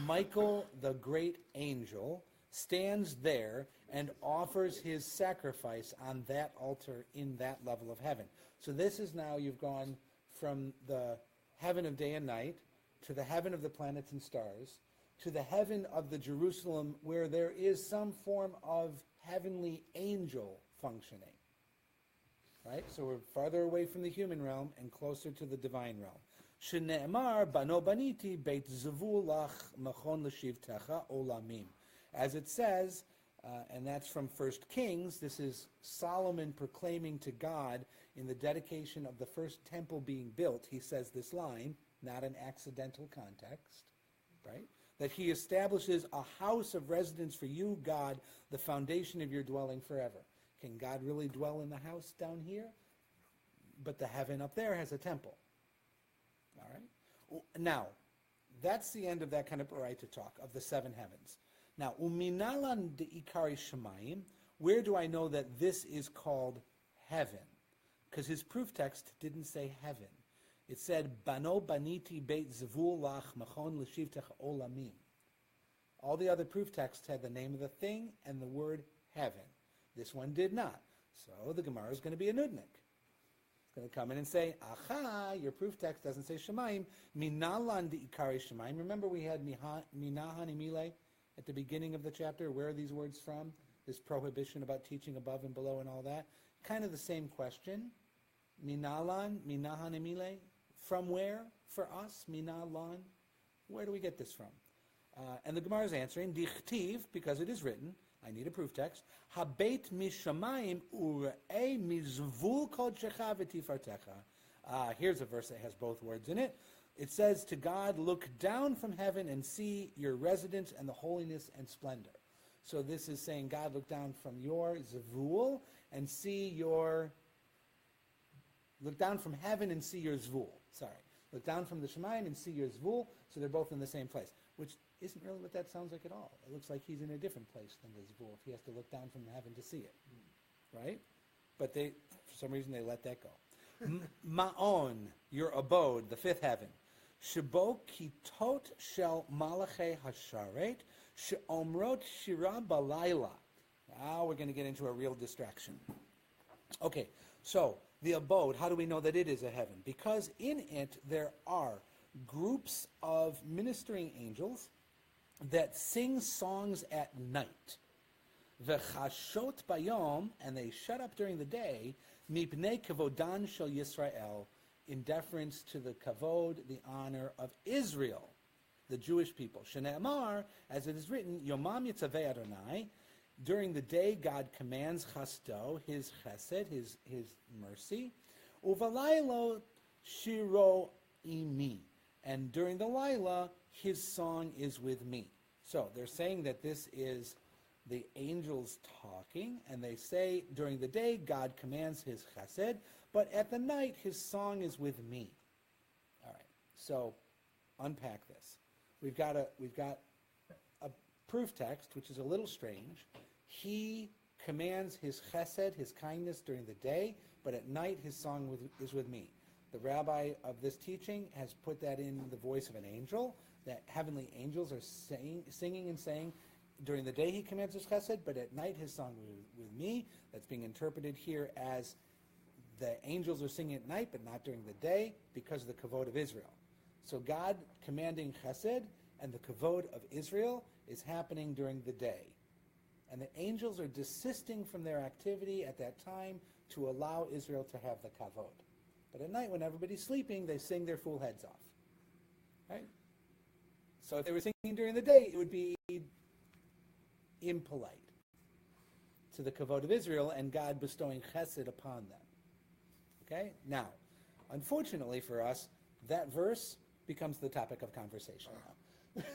Michael, the great angel, stands there and offers his sacrifice on that altar in that level of heaven. So this is now, you've gone from the heaven of day and night to the heaven of the planets and stars to the heaven of the Jerusalem where there is some form of heavenly angel functioning. Right? So we're farther away from the human realm and closer to the divine realm. Shene'emar bano baniti beit zavul lach machon l'shivtecha olamim. As it says, and that's from 1 Kings, this is Solomon proclaiming to God in the dedication of the first temple being built. He says this line, not an accidental context, right? That he establishes a house of residence for you, God, the foundation of your dwelling forever. Can God really dwell in the house down here? But the heaven up there has a temple. All right? Now, that's the end of that kind of Baraita talk of the seven heavens. Now, uminalan de ikari shemayim, where do I know that this is called heaven? Because his proof text didn't say heaven. It said, bano baniti beit zavul lach machon l'shivtech olamim. All the other proof texts had the name of the thing and the word heaven. This one did not. So the Gemara is going to be a nudnik. It's going to come in and say, aha, your proof text doesn't say shemayim. Minalan de ikari shemayim. Remember we had minahan imile at the beginning of the chapter. Where are these words from? This prohibition about teaching above and below and all that. Kind of the same question. Minalan, minahan emile. From where? For us, minalan. Where do we get this from? And the Gemara is answering, dichtiv, because it is written. I need a proof text. Habeit mishamayim ure'e mizvul kol shecha v'tifartecha. Here's a verse that has both words in it. It says to God, look down from heaven and see your residence and the holiness and splendor. So this is saying, God, look down from your Zvul and see your, look down from heaven and see your Zvul. Sorry. Look down from the Shemayim and see your Zvul, so they're both in the same place, which isn't really what that sounds like at all. It looks like he's in a different place than the Zvul if he has to look down from heaven to see it. Right? But they, for some reason, they let that go. Ma'on, your abode, the fifth heaven. Shebo kitot shel malachei hasharet, she'omrot shira balayla. Now we're going to get into a real distraction. Okay, so the abode, how do we know that it is a heaven? Because in it there are groups of ministering angels that sing songs at night. V'chashot bayom, and they shut up during the day, mipnei kavodan shel Yisrael, in deference to the kavod, the honor of Israel, the Jewish people. Shene'amar, as it is written, Yomam Yitzaveh Adonai, during the day God commands chasto, his chesed, his mercy, uvalaylo shiro imi, and during the Laila, his song is with me. So they're saying that this is the angels talking, and they say during the day God commands his chesed, but at the night his song is with me. All right, so unpack this. We've got a proof text which is a little strange. He commands his chesed, his kindness, during the day, but at night his song is with me. The rabbi of this teaching has put that in the voice of an angel, that heavenly angels are singing and saying, during the day he commands his chesed, but at night his song with me. That's being interpreted here as the angels are singing at night, but not during the day, because of the kavod of Israel. So God commanding chesed and the kavod of Israel is happening during the day. And the angels are desisting from their activity at that time to allow Israel to have the kavod. But at night, when everybody's sleeping, they sing their fool heads off. Right? So if they were singing during the day, it would be impolite to the kavod of Israel and God bestowing chesed upon them. Okay? Now, unfortunately for us, that verse becomes the topic of conversation now.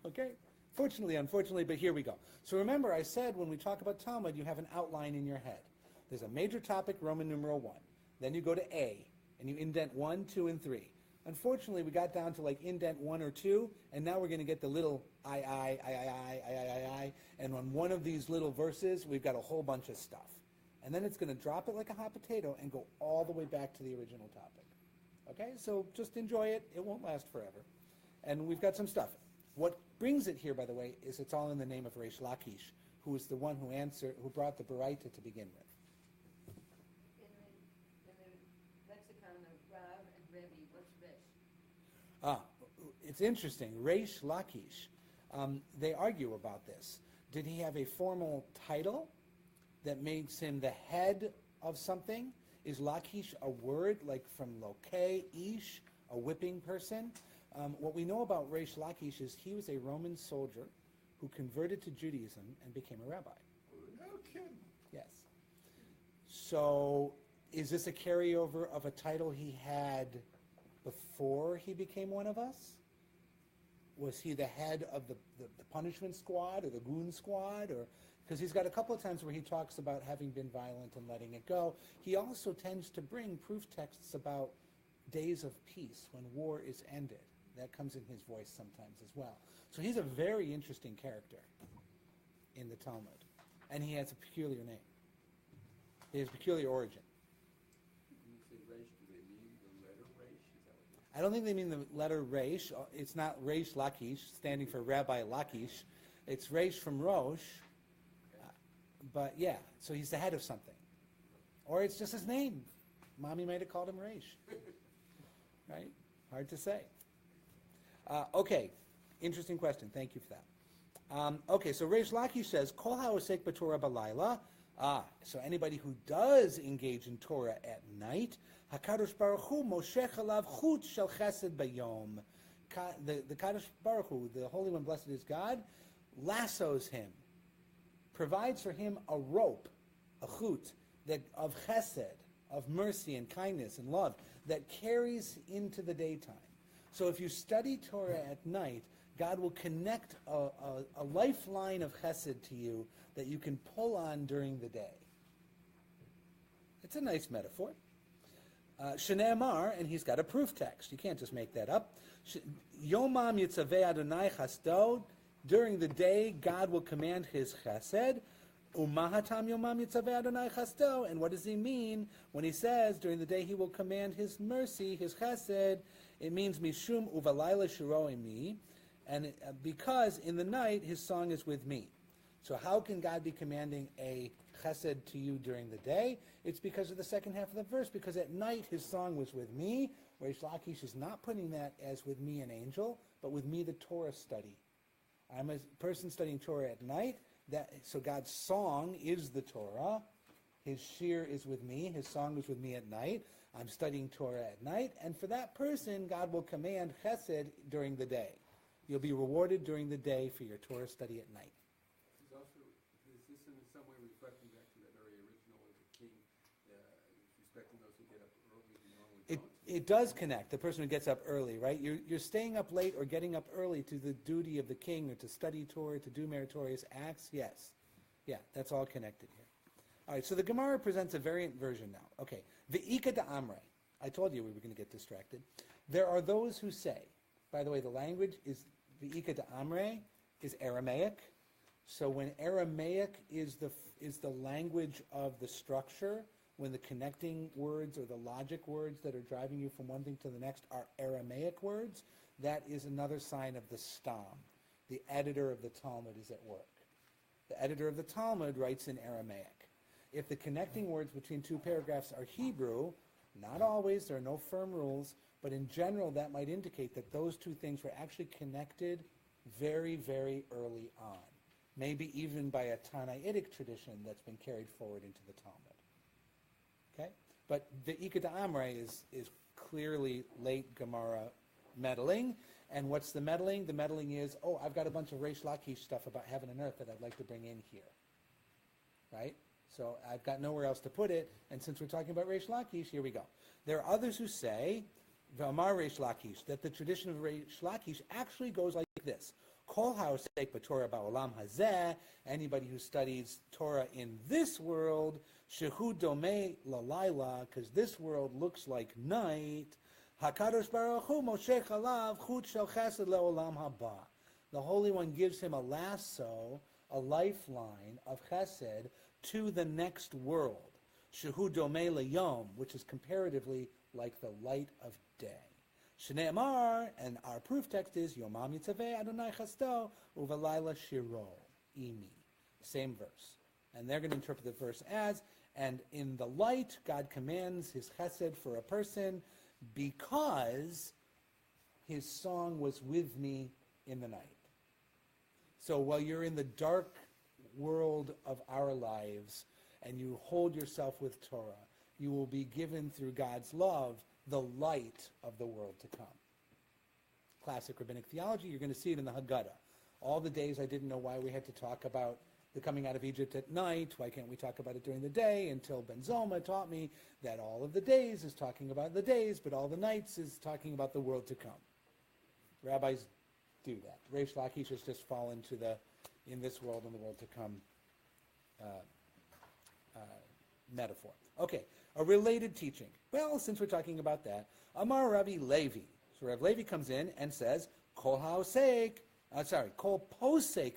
Okay? Fortunately, unfortunately, but here we go. So remember, I said when we talk about Talmud, you have an outline in your head. There's a major topic, Roman numeral 1. Then you go to A, and you indent 1, 2, and 3. Unfortunately, we got down to like indent 1 or 2, and now we're going to get the little I, and on one of these little verses, we've got a whole bunch of stuff. And then it's going to drop it like a hot potato and go all the way back to the original topic. Okay, so just enjoy it. It won't last forever. And we've got some stuff. What brings it here, by the way, is it's all in the name of Reish Lakish, who is the one who brought the Baraita to begin with. In the lexicon of Rav and Rebbe, what's Resh? It's interesting. Reish Lakish, they argue about this. Did he have a formal title that makes him the head of something? Is Lakish a word like from loke, ish, a whipping person? What we know about Reish Lakish is he was a Roman soldier who converted to Judaism and became a rabbi. No kidding. Yes. So is this a carryover of a title he had before he became one of us? Was he the head of the punishment squad or the goon squad? Or because he's got a couple of times where he talks about having been violent and letting it go. He also tends to bring proof texts about days of peace when war is ended. That comes in his voice sometimes as well. So he's a very interesting character in the Talmud. And he has a peculiar name. He has peculiar origin. When you say Reish, do they mean the letter Reish? Is that what I don't think they mean the letter Reish. It's not Reish Lakish, standing for Rabbi Lakish. It's Reish from Rosh. But yeah, so he's the head of something. Or it's just his name. Mommy might have called him Reish. Right? Hard to say. Okay, interesting question. Thank you for that. Okay, so Reish Lakish says, Kol ha'osek b'Torah b'layla. So anybody who does engage in Torah at night, HaKadosh Baruch Hu moshech alav chut shel chesed bayom. The Kadosh Baruch Hu, the Holy One, blessed is God, lassos him, provides for him a rope, a chut, that of chesed, of mercy and kindness and love, that carries into the daytime. So if you study Torah at night, God will connect a lifeline of chesed to you that you can pull on during the day. It's a nice metaphor. Shneimar, and he's got a proof text. You can't just make that up. Yomam yitzaveh Adonai chasdo. During the day, God will command his chesed. Umahatam yomam yitzaveh Adonai chasdo. And what does he mean when he says during the day he will command his mercy, his chesed? It means mishum uvalayla shiro imi, and because in the night his song is with me. So how can God be commanding a chesed to you during the day? It's because of the second half of the verse, because at night his song was with me. Reish Lakish is not putting that as with me an angel, but with me the Torah study. I'm a person studying Torah at night, so God's song is the Torah. His shir is with me, his song is with me at night. I'm studying Torah at night, and for that person, God will command chesed during the day. You'll be rewarded during the day for your Torah study at night. Is this in some way reflecting back to that very original of the king, respecting those who get up early and normally don't? It does connect, the person who gets up early, right? You're staying up late or getting up early to the duty of the king or to study Torah, to do meritorious acts, yes. Yeah, that's all connected here. All right, so the Gemara presents a variant version now. Okay, Ve'ika da'amre. I told you we were going to get distracted. There are those who say, by the way, the language is Ve'ika da'amre is Aramaic. So when Aramaic is the language of the structure, when the connecting words or the logic words that are driving you from one thing to the next are Aramaic words, that is another sign of the Stam. The editor of the Talmud is at work. The editor of the Talmud writes in Aramaic. If the connecting words between two paragraphs are Hebrew, not always, there are no firm rules, but in general that might indicate that those two things were actually connected very, very early on. Maybe even by a Tanaitic tradition that's been carried forward into the Talmud. Okay? But the Ve'ika da'amre is clearly late Gemara meddling. And what's the meddling? The meddling is, I've got a bunch of Reish Lakish stuff about heaven and earth that I'd like to bring in here. Right? So I've got nowhere else to put it, and since we're talking about Reish Lakish, here we go. There are others who say, V'amar Reish Lakish, that the tradition of Reish Lakish actually goes like this. Kol ha'osek b'Torah ba'olam hazeh, anybody who studies Torah in this world, shehu domei lalayla, because this world looks like night, HaKadosh Baruch Hu moshech alav chut shel chesed le'olam haba. The Holy One gives him a lasso, a lifeline of chesed, to the next world, shehu domei layom, which is comparatively like the light of day. Shneimar, and our proof text is Yomam yitzaveh Adonai chasto uvalayla shiro imi. Same verse, and they're going to interpret the verse as, and in the light God commands his chesed for a person because his song was with me in the night. So while you're in the dark world of our lives and you hold yourself with Torah, you will be given through God's love the light of the world to come. Classic rabbinic theology, you're going to see it in the Haggadah. All the days I didn't know why we had to talk about the coming out of Egypt at night, why can't we talk about it during the day, until Ben Zoma taught me that all of the days is talking about the days, but all the nights is talking about the world to come. Rabbis do that. Reish Lakish has just fallen to the in this world and the world to come metaphor. Okay, a related teaching. Well, since we're talking about that, Amar Rabbi Levi. So Rabbi Levi comes in and says, Kol posek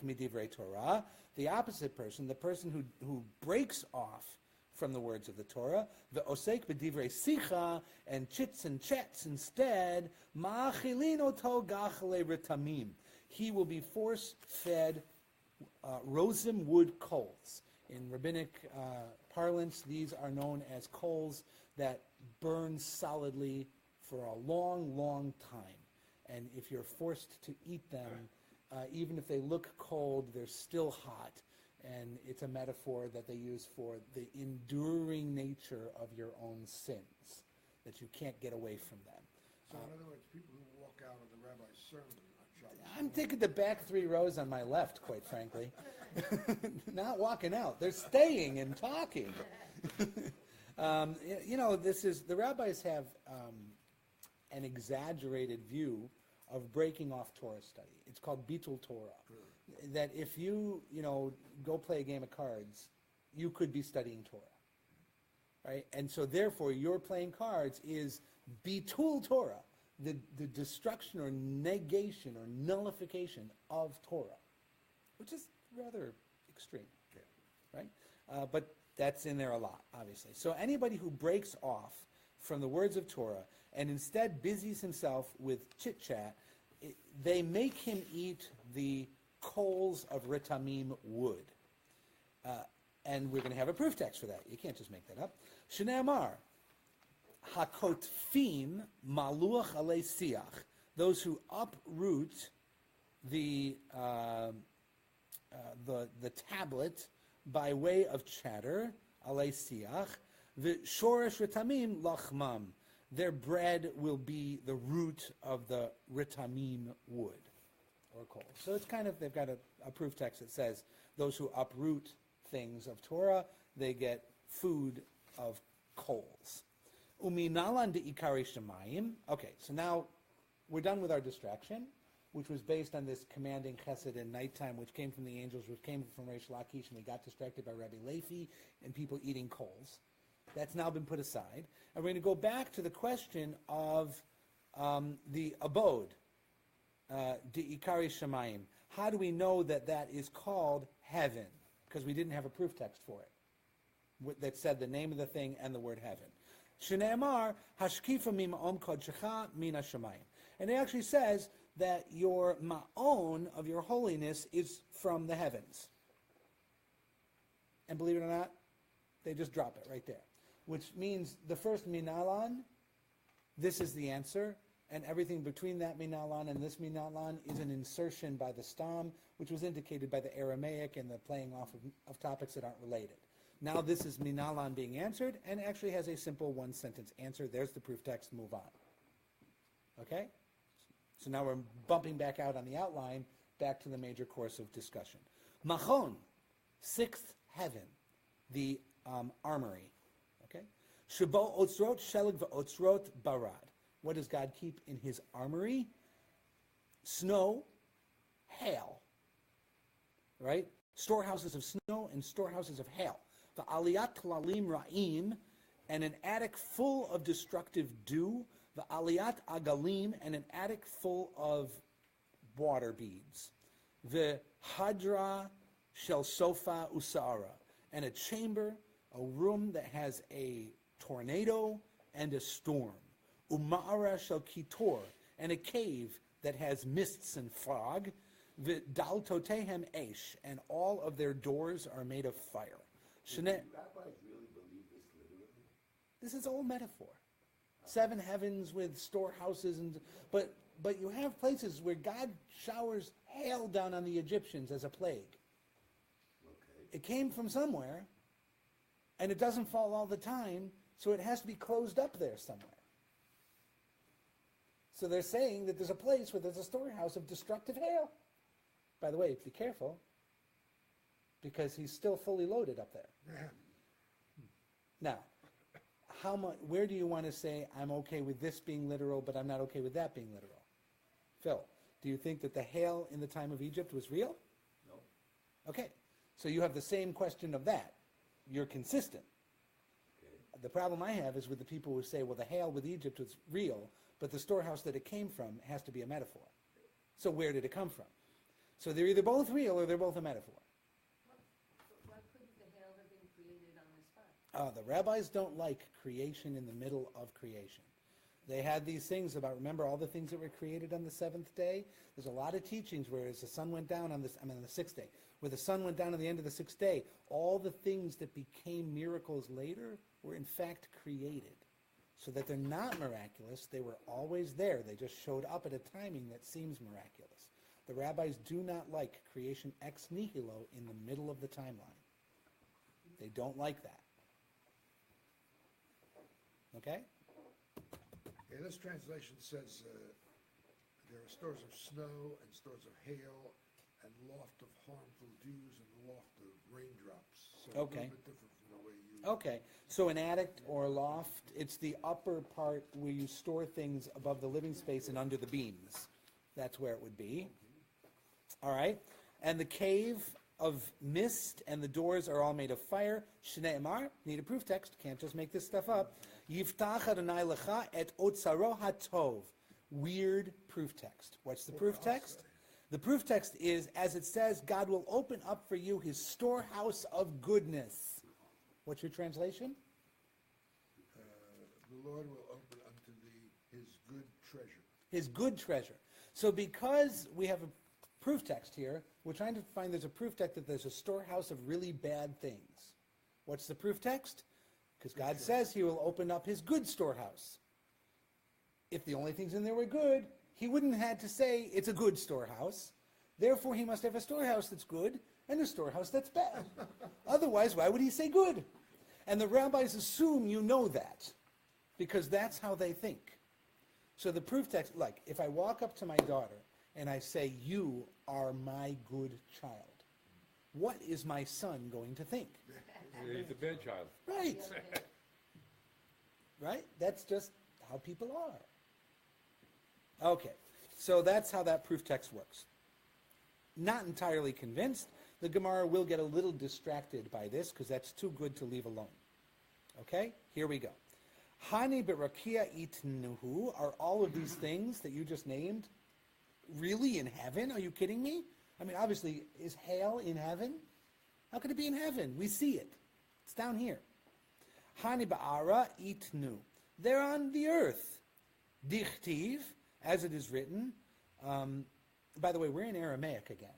midivrei Torah, the opposite person, the person who breaks off from the words of the Torah, the osek b'divrei sicha, and chits and chats instead, ma'achilin oto gachle retamim. He will be force-fed rosin wood coals. In rabbinic parlance, these are known as coals that burn solidly for a long, long time. And if you're forced to eat them, even if they look cold, they're still hot. And it's a metaphor that they use for the enduring nature of your own sins, that you can't get away from them. So in other words, people who walk out of the rabbi's sermon on Shabbos. I'm taking the back 3 rows on my left, quite frankly. Not walking out. They're staying and talking. This is, the rabbis have an exaggerated view of breaking off Torah study. It's called Bitul Torah. That if you go play a game of cards, you could be studying Torah. Right? And so therefore your playing cards is Bitul Torah, the destruction or negation or nullification of Torah, which is rather extreme. Right? But that's in there a lot, obviously. So anybody who breaks off from the words of Torah and instead busies himself with chit-chat, they make him eat the coals of ritamim wood. And we're going to have a proof text for that. You can't just make that up. Shnei Amar, hakotfim maluach alei siach, those who uproot the tablet by way of chatter, alei siach, the shoresh ritamim lachmam, their bread will be the root of the ritamim wood, or coal. So it's kind of, they've got a proof text that says those who uproot things of Torah, they get food of coals. Uminalan de ikari shemayim. Okay, so now we're done with our distraction, which was based on this commanding chesed in nighttime, which came from the angels, which came from Reish Lakish, and we got distracted by Rabbi Lefi and people eating coals. That's now been put aside. And we're going to go back to the question of the abode, de ikari shemayim. How do we know that that is called heaven? Because we didn't have a proof text for it that said the name of the thing and the word heaven. Shnei Amar, hashkifa mima'om kodshecha mina shemayim. And it actually says that your ma'on of your holiness is from the heavens. And believe it or not, they just drop it right there. Which means the first minalan, this is the answer, and everything between that minalan and this minalan is an insertion by the stam, which was indicated by the Aramaic and the playing off of topics that aren't related. Now this is minalan being answered, and actually has a simple one-sentence answer. There's the proof text, move on. Okay? So now we're bumping back out on the outline, back to the major course of discussion. Machon, sixth heaven, the armory. Okay? Shabo otzrot shelig v'otzrot barad. What does God keep in his armory? Snow, hail. Right? Storehouses of snow and storehouses of hail. The aliyat klalim ra'im, and an attic full of destructive dew. The aliyat agalim, and an attic full of water beads. The hadra shel sofa usara, and a chamber, a room that has a tornado and a storm. Uma'ara shel kitor, and a cave that has mists and fog. V'daltotehem esh, and all of their doors are made of fire. Do rabbis really believe this literally? This is all metaphor. Seven heavens with storehouses, but you have places where God showers hail down on the Egyptians as a plague. Okay. It came from somewhere, and it doesn't fall all the time, so it has to be closed up there somewhere. So they're saying that there's a place where there's a storehouse of destructive hail. By the way, be careful, because he's still fully loaded up there. Now, where do you want to say, I'm okay with this being literal, but I'm not okay with that being literal? Phil, do you think that the hail in the time of Egypt was real? No. Okay, so you have the same question of that. You're consistent. Okay. The problem I have is with the people who say, well, the hail with Egypt was real, but the storehouse that it came from has to be a metaphor. So where did it come from? So they're either both real or they're both a metaphor. Why couldn't the hail have been created on the spot? The rabbis don't like creation in the middle of creation. They had these things about, remember all the things that were created on the seventh day? There's a lot of teachings where as the sun went down on the sixth day, where the sun went down at the end of the sixth day, all the things that became miracles later were in fact created. So that they're not miraculous, they were always there. They just showed up at a timing that seems miraculous. The rabbis do not like creation ex nihilo in the middle of the timeline. They don't like that. Okay? Yeah, this translation says there are stores of snow and stores of hail and loft of harmful dews and loft of raindrops. So Okay. a little bit different from the way you Okay, so an attic or a loft, it's the upper part where you store things above the living space and under the beams. That's where it would be. All right, and the cave of mist and the doors are all made of fire. Shnei Amar, need a proof text, can't just make this stuff up. Yiftach Adonai lecha et otzaro hatov. Weird proof text. What's the proof text? The proof text is, as it says, God will open up for you his storehouse of goodness. What's your translation? The Lord will open unto thee his good treasure. His good treasure. So because we have a proof text here, we're trying to find there's a proof text that there's a storehouse of really bad things. What's the proof text? Because God says he will open up his good storehouse. If the only things in there were good, he wouldn't have had to say it's a good storehouse. Therefore, he must have a storehouse that's good and a storehouse that's bad. Otherwise, why would he say good? And the rabbis assume you know that, because that's how they think. So the proof text, like, if I walk up to my daughter and I say, you are my good child, what is my son going to think? He's a bad child. Right. Right? That's just how people are. Okay, so that's how that proof text works. Not entirely convinced. The Gemara will get a little distracted by this because that's too good to leave alone. Okay, here we go. Hani berakia itnuhu, are all of these things that you just named really in heaven? Are you kidding me? I mean, obviously, is hail in heaven? How could it be in heaven? We see it. It's down here. Hani ba'ara itnu. They're on the earth. Dichtiv, as it is written. By the way, we're in Aramaic again.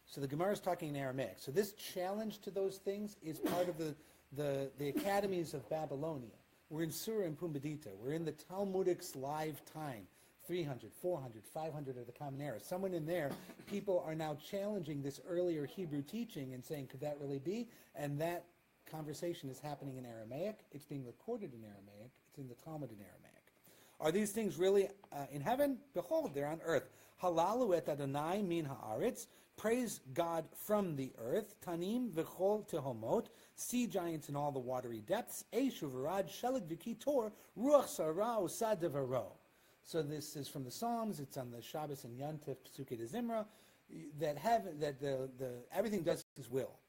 So the Gemara is talking in Aramaic. So this challenge to those things is part of the academies of Babylonia. We're in Surah and Pumbedita. We're in the Talmudic's live time. 300, 400, 500 of the Common Era. Someone in there, people are now challenging this earlier Hebrew teaching and saying, could that really be? And that conversation is happening in Aramaic. It's being recorded in Aramaic. It's in the Talmud in Aramaic. Are these things really in heaven? Behold, they're on earth. Halalu et Adonai min haaretz. Praise God from the earth. Tanim v'chol tehomot. Sea giants in all the watery depths. Eshu v'rad shelig v'kitor. Ruach sarah usa devaro. So this is from the Psalms. It's on the Shabbos and Yantif Pesukei de Zimra. That everything does his will.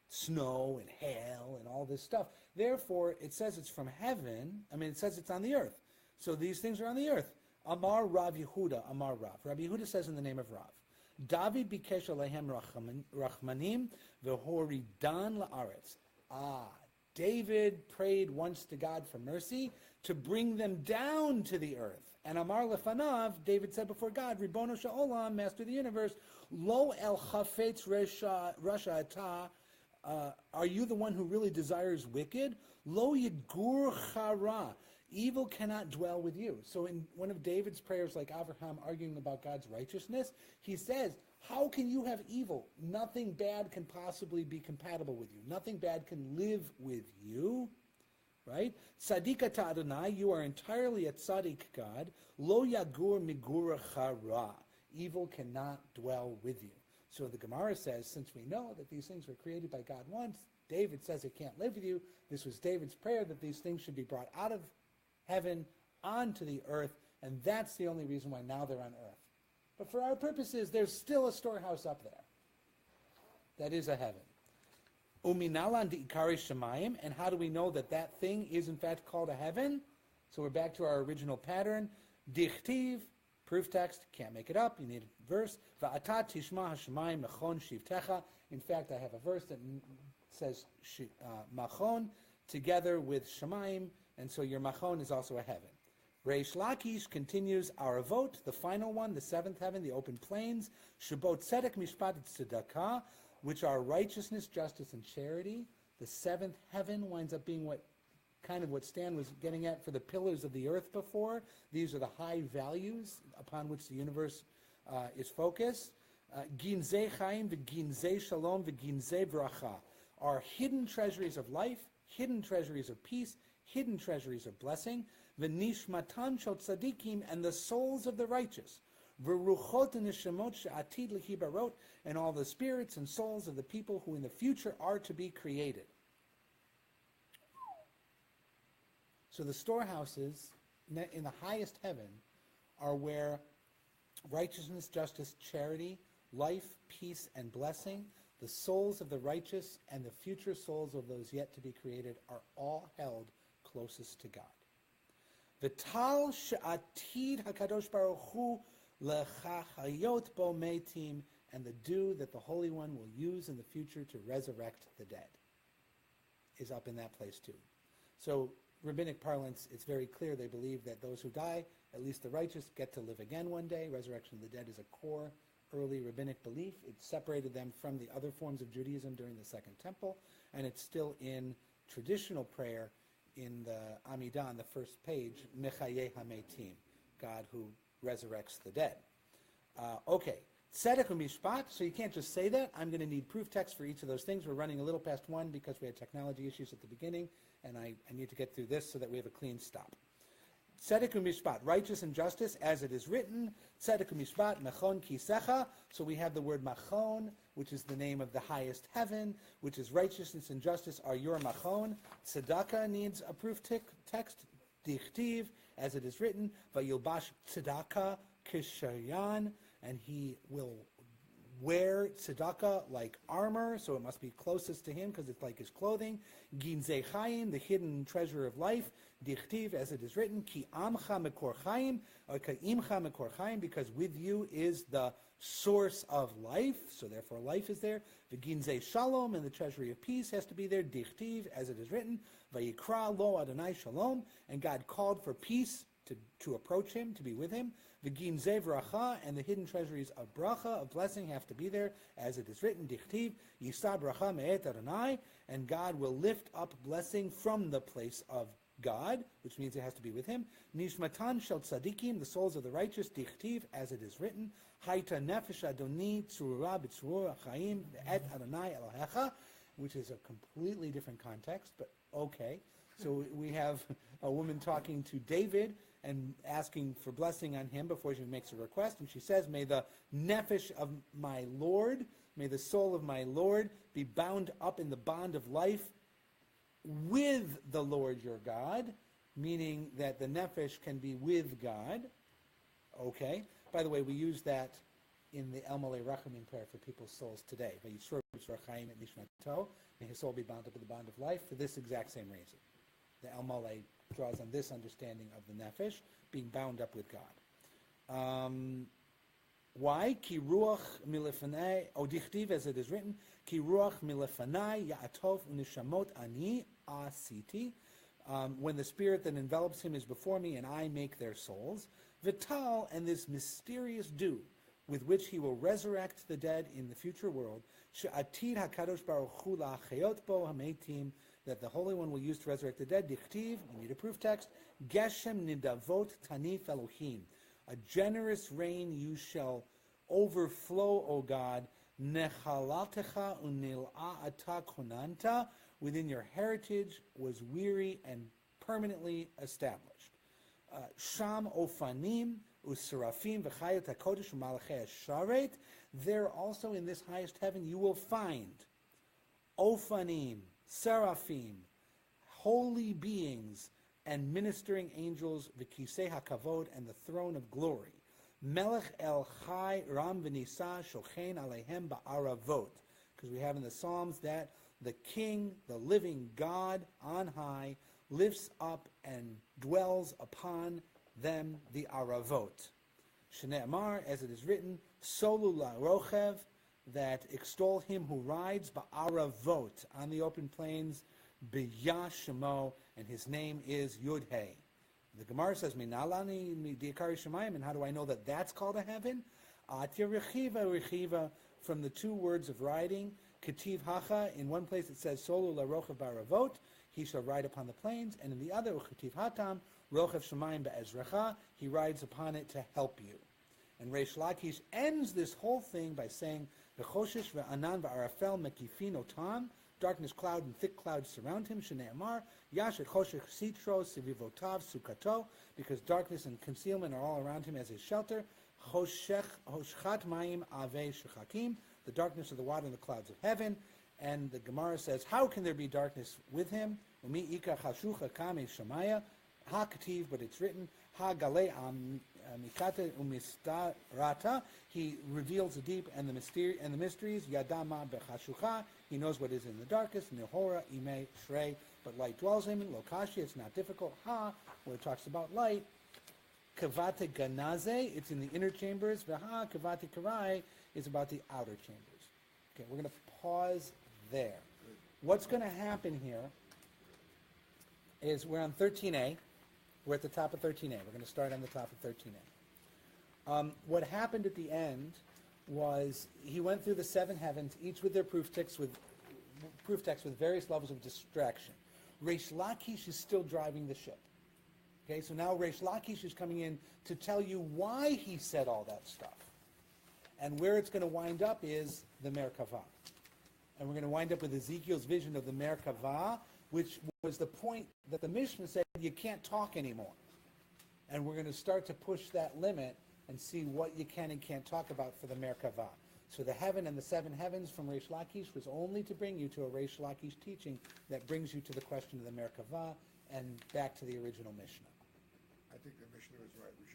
Snow and hail and all this stuff. Therefore, it says it's from heaven. I mean, it says it's on the earth. So these things are on the earth. Amar Rav Yehuda, Amar Rav. Rabbi Yehuda says in the name of Rav, David bikesh alehem rachmanim v'horidan la'aretz. David prayed once to God for mercy to bring them down to the earth. And Amar lefanav, David said before God, Ribono sha'olam, Master of the universe, lo el chafetz rasha ata, are you the one who really desires wicked? Lo yigur chara. Evil cannot dwell with you. So in one of David's prayers, like Abraham arguing about God's righteousness, he says, how can you have evil? Nothing bad can possibly be compatible with you. Nothing bad can live with you. Right? Tzaddik ata Adonai, you are entirely a tzaddik God. Lo yagur migura chara. Evil cannot dwell with you. So the Gemara says, since we know that these things were created by God once, David says it can't live with you. This was David's prayer that these things should be brought out of heaven onto the earth, and that's the only reason why now they're on earth. But for our purposes, there's still a storehouse up there. That is a heaven. Uminalan di'ikari shemayim, and how do we know that that thing is in fact called a heaven? So we're back to our original pattern. Dichtiv, proof text, can't make it up, you need a verse. Va'ata tishma hashemayim machon shivtecha. In fact, I have a verse that says machon together with shemayim, and so your machon is also a heaven. Reish Lakish continues our vote, the final one, the seventh heaven, the open plains. Shabot tzedek mishpat tzedakah, which are righteousness, justice, and charity. The seventh heaven winds up being what Stan was getting at for the pillars of the earth before. These are the high values upon which the universe is focused. Ginzei chaim v'ginzei shalom v'ginzei bracha are hidden treasuries of life, hidden treasuries of peace, hidden treasuries of blessing. V'nishmatan shel tzadikim, and the souls of the righteous. V'ruchot neshamot she'atid lehibarot, and all the spirits and souls of the people who in the future are to be created. So the storehouses in the highest heaven are where righteousness, justice, charity, life, peace, and blessing, the souls of the righteous and the future souls of those yet to be created are all held closest to God. V'tal she'atid HaKadosh Baruch Hu lechachayot bo metim, and the dew that the Holy One will use in the future to resurrect the dead is up in that place too. So rabbinic parlance, it's very clear they believe that those who die, at least the righteous, get to live again one day. Resurrection of the dead is a core early rabbinic belief. It separated them from the other forms of Judaism during the Second Temple, and it's still in traditional prayer in the Amidah on the first page, Mechayeh HaMeitim, God who resurrects the dead. Okay, Tzedek u'mishpat, so you can't just say that. I'm going to need proof text for each of those things. We're running a little past one because we had technology issues at the beginning, and I need to get through this so that we have a clean stop. Tzedek u'mishpat, righteous and justice, as it is written. Tzedek u'mishpat, machon kisecha. So we have the word machon, which is the name of the highest heaven, which is righteousness and justice are your machon. Tzedakah needs a proof text. Dichtiv, as it is written. Vayilbash tzedakah kishayan, and he will wear tzedakah like armor, so it must be closest to him because it's like his clothing. Ginzei chayim, the hidden treasure of life. Dichtiv, as it is written, ki amcha mekor chayim, or ki imcha mekor chayim, because with you is the source of life, so therefore life is there. V'ginzei shalom, and the treasury of peace has to be there. Dichtiv, as it is written, vayikra lo Adonai shalom, and God called for peace to approach him, to be with him. V'ginzei v'racha, and the hidden treasuries of bracha, of blessing, have to be there, as it is written, dichtiv, yisa bracha me'et Adonai, and God will lift up blessing from the place of God, which means it has to be with him. Nishmatan shel tzadikim, the souls of the righteous, dichtiv, as it is written, haita nefesh adoni tzurura b'tzurur chaim et Adonai Elohecha, which is a completely different context, but okay. So we have a woman talking to David and asking for blessing on him before she makes a request, and she says, may the nefesh of my Lord, may the soul of my Lord be bound up in the bond of life with the Lord your God, meaning that the nefesh can be with God. Okay. By the way, we use that in the El Malei Rachamim prayer for people's souls today. May his soul be bound up in the bond of life for this exact same reason. The El Malei draws on this understanding of the nefesh being bound up with God. Why? Ki ruach milefanai, dichtiv, as it is written, ki ruach milefanai ya'atov unishamot ani asiti. When the spirit that envelops him is before me, and I make their souls. Vital, and this mysterious dew with which he will resurrect the dead in the future world. She'atid hakadosh baruch hu la'achayot bo hametim, that the Holy One will use to resurrect the dead. Dichtiv, we need a proof text. Geshem nidavot tanif Elohim. A generous rain you shall overflow, O God. Nechalatecha unil'a ata konanta. Within your heritage was weary and permanently established. Sham ofanim usarafim v'chayot hakodesh u'malachei sharet. There also in this highest heaven you will find ofanim, seraphim, holy beings, and ministering angels, v'kisei hakavod, and the throne of glory. Melech el chai ram v'nisa shochen alehem ba'aravot. Because we have in the Psalms that the King, the living God on high, lifts up and dwells upon them, the aravot. Shne'emar, as it is written, solu la'rochev, that extol him who rides ba'aravot, on the open plains, b'yashemo, and his name is Yud-Hey. The Gemara says, Minalani di'akari shemayim, and how do I know that that's called a heaven? Atya rechiva, from the two words of riding, Ketiv hacha, in one place it says, Solu la'rochev ba'aravot, he shall ride upon the plains, and in the other, Ketiv hatam, rochev shemayim ba'ezracha, he rides upon it to help you. And Reish Lakish ends this whole thing by saying, V'choshesh ve'anan v'arafel mekifin otam, darkness, cloud, and thick clouds surround him. Shne'emar, Yashet choshech sitro sivivotav sukato, because darkness and concealment are all around him as his shelter. Hoshchat mayim ave shechakim, the darkness of the water and the clouds of heaven. And the Gemara says, how can there be darkness with him? Umi ika chashucha kame shamaya, ha-kativ, but it's written, ha-galei amikata umistarata, he reveals the deep and the mysteries, yadama bechashucha, he knows what is in the darkest, nehora ime shrei, but light dwells in him, lokashi, it's not difficult, ha, where it talks about light, kavate ganaze, it's in the inner chambers, vaha, kavate karai, is about the outer chambers. Okay, we're going to pause there. What's going to happen here is we're on 13a. We're at the top of 13a. We're going to start on the top of 13a. What happened at the end was he went through the 7 heavens, each with their proof text with various levels of distraction. Reish Lakish is still driving the ship. Okay, so now Reish Lakish is coming in to tell you why he said all that stuff. And where it's going to wind up is the Merkavah. And we're going to wind up with Ezekiel's vision of the Merkavah, which was the point that the Mishnah said you can't talk anymore. And we're going to start to push that limit and see what you can and can't talk about for the Merkavah. So the heaven and the 7 heavens from Reish Lakish was only to bring you to a Reish Lakish teaching that brings you to the question of the Merkavah and back to the original Mishnah. I think the Mishnah is right. We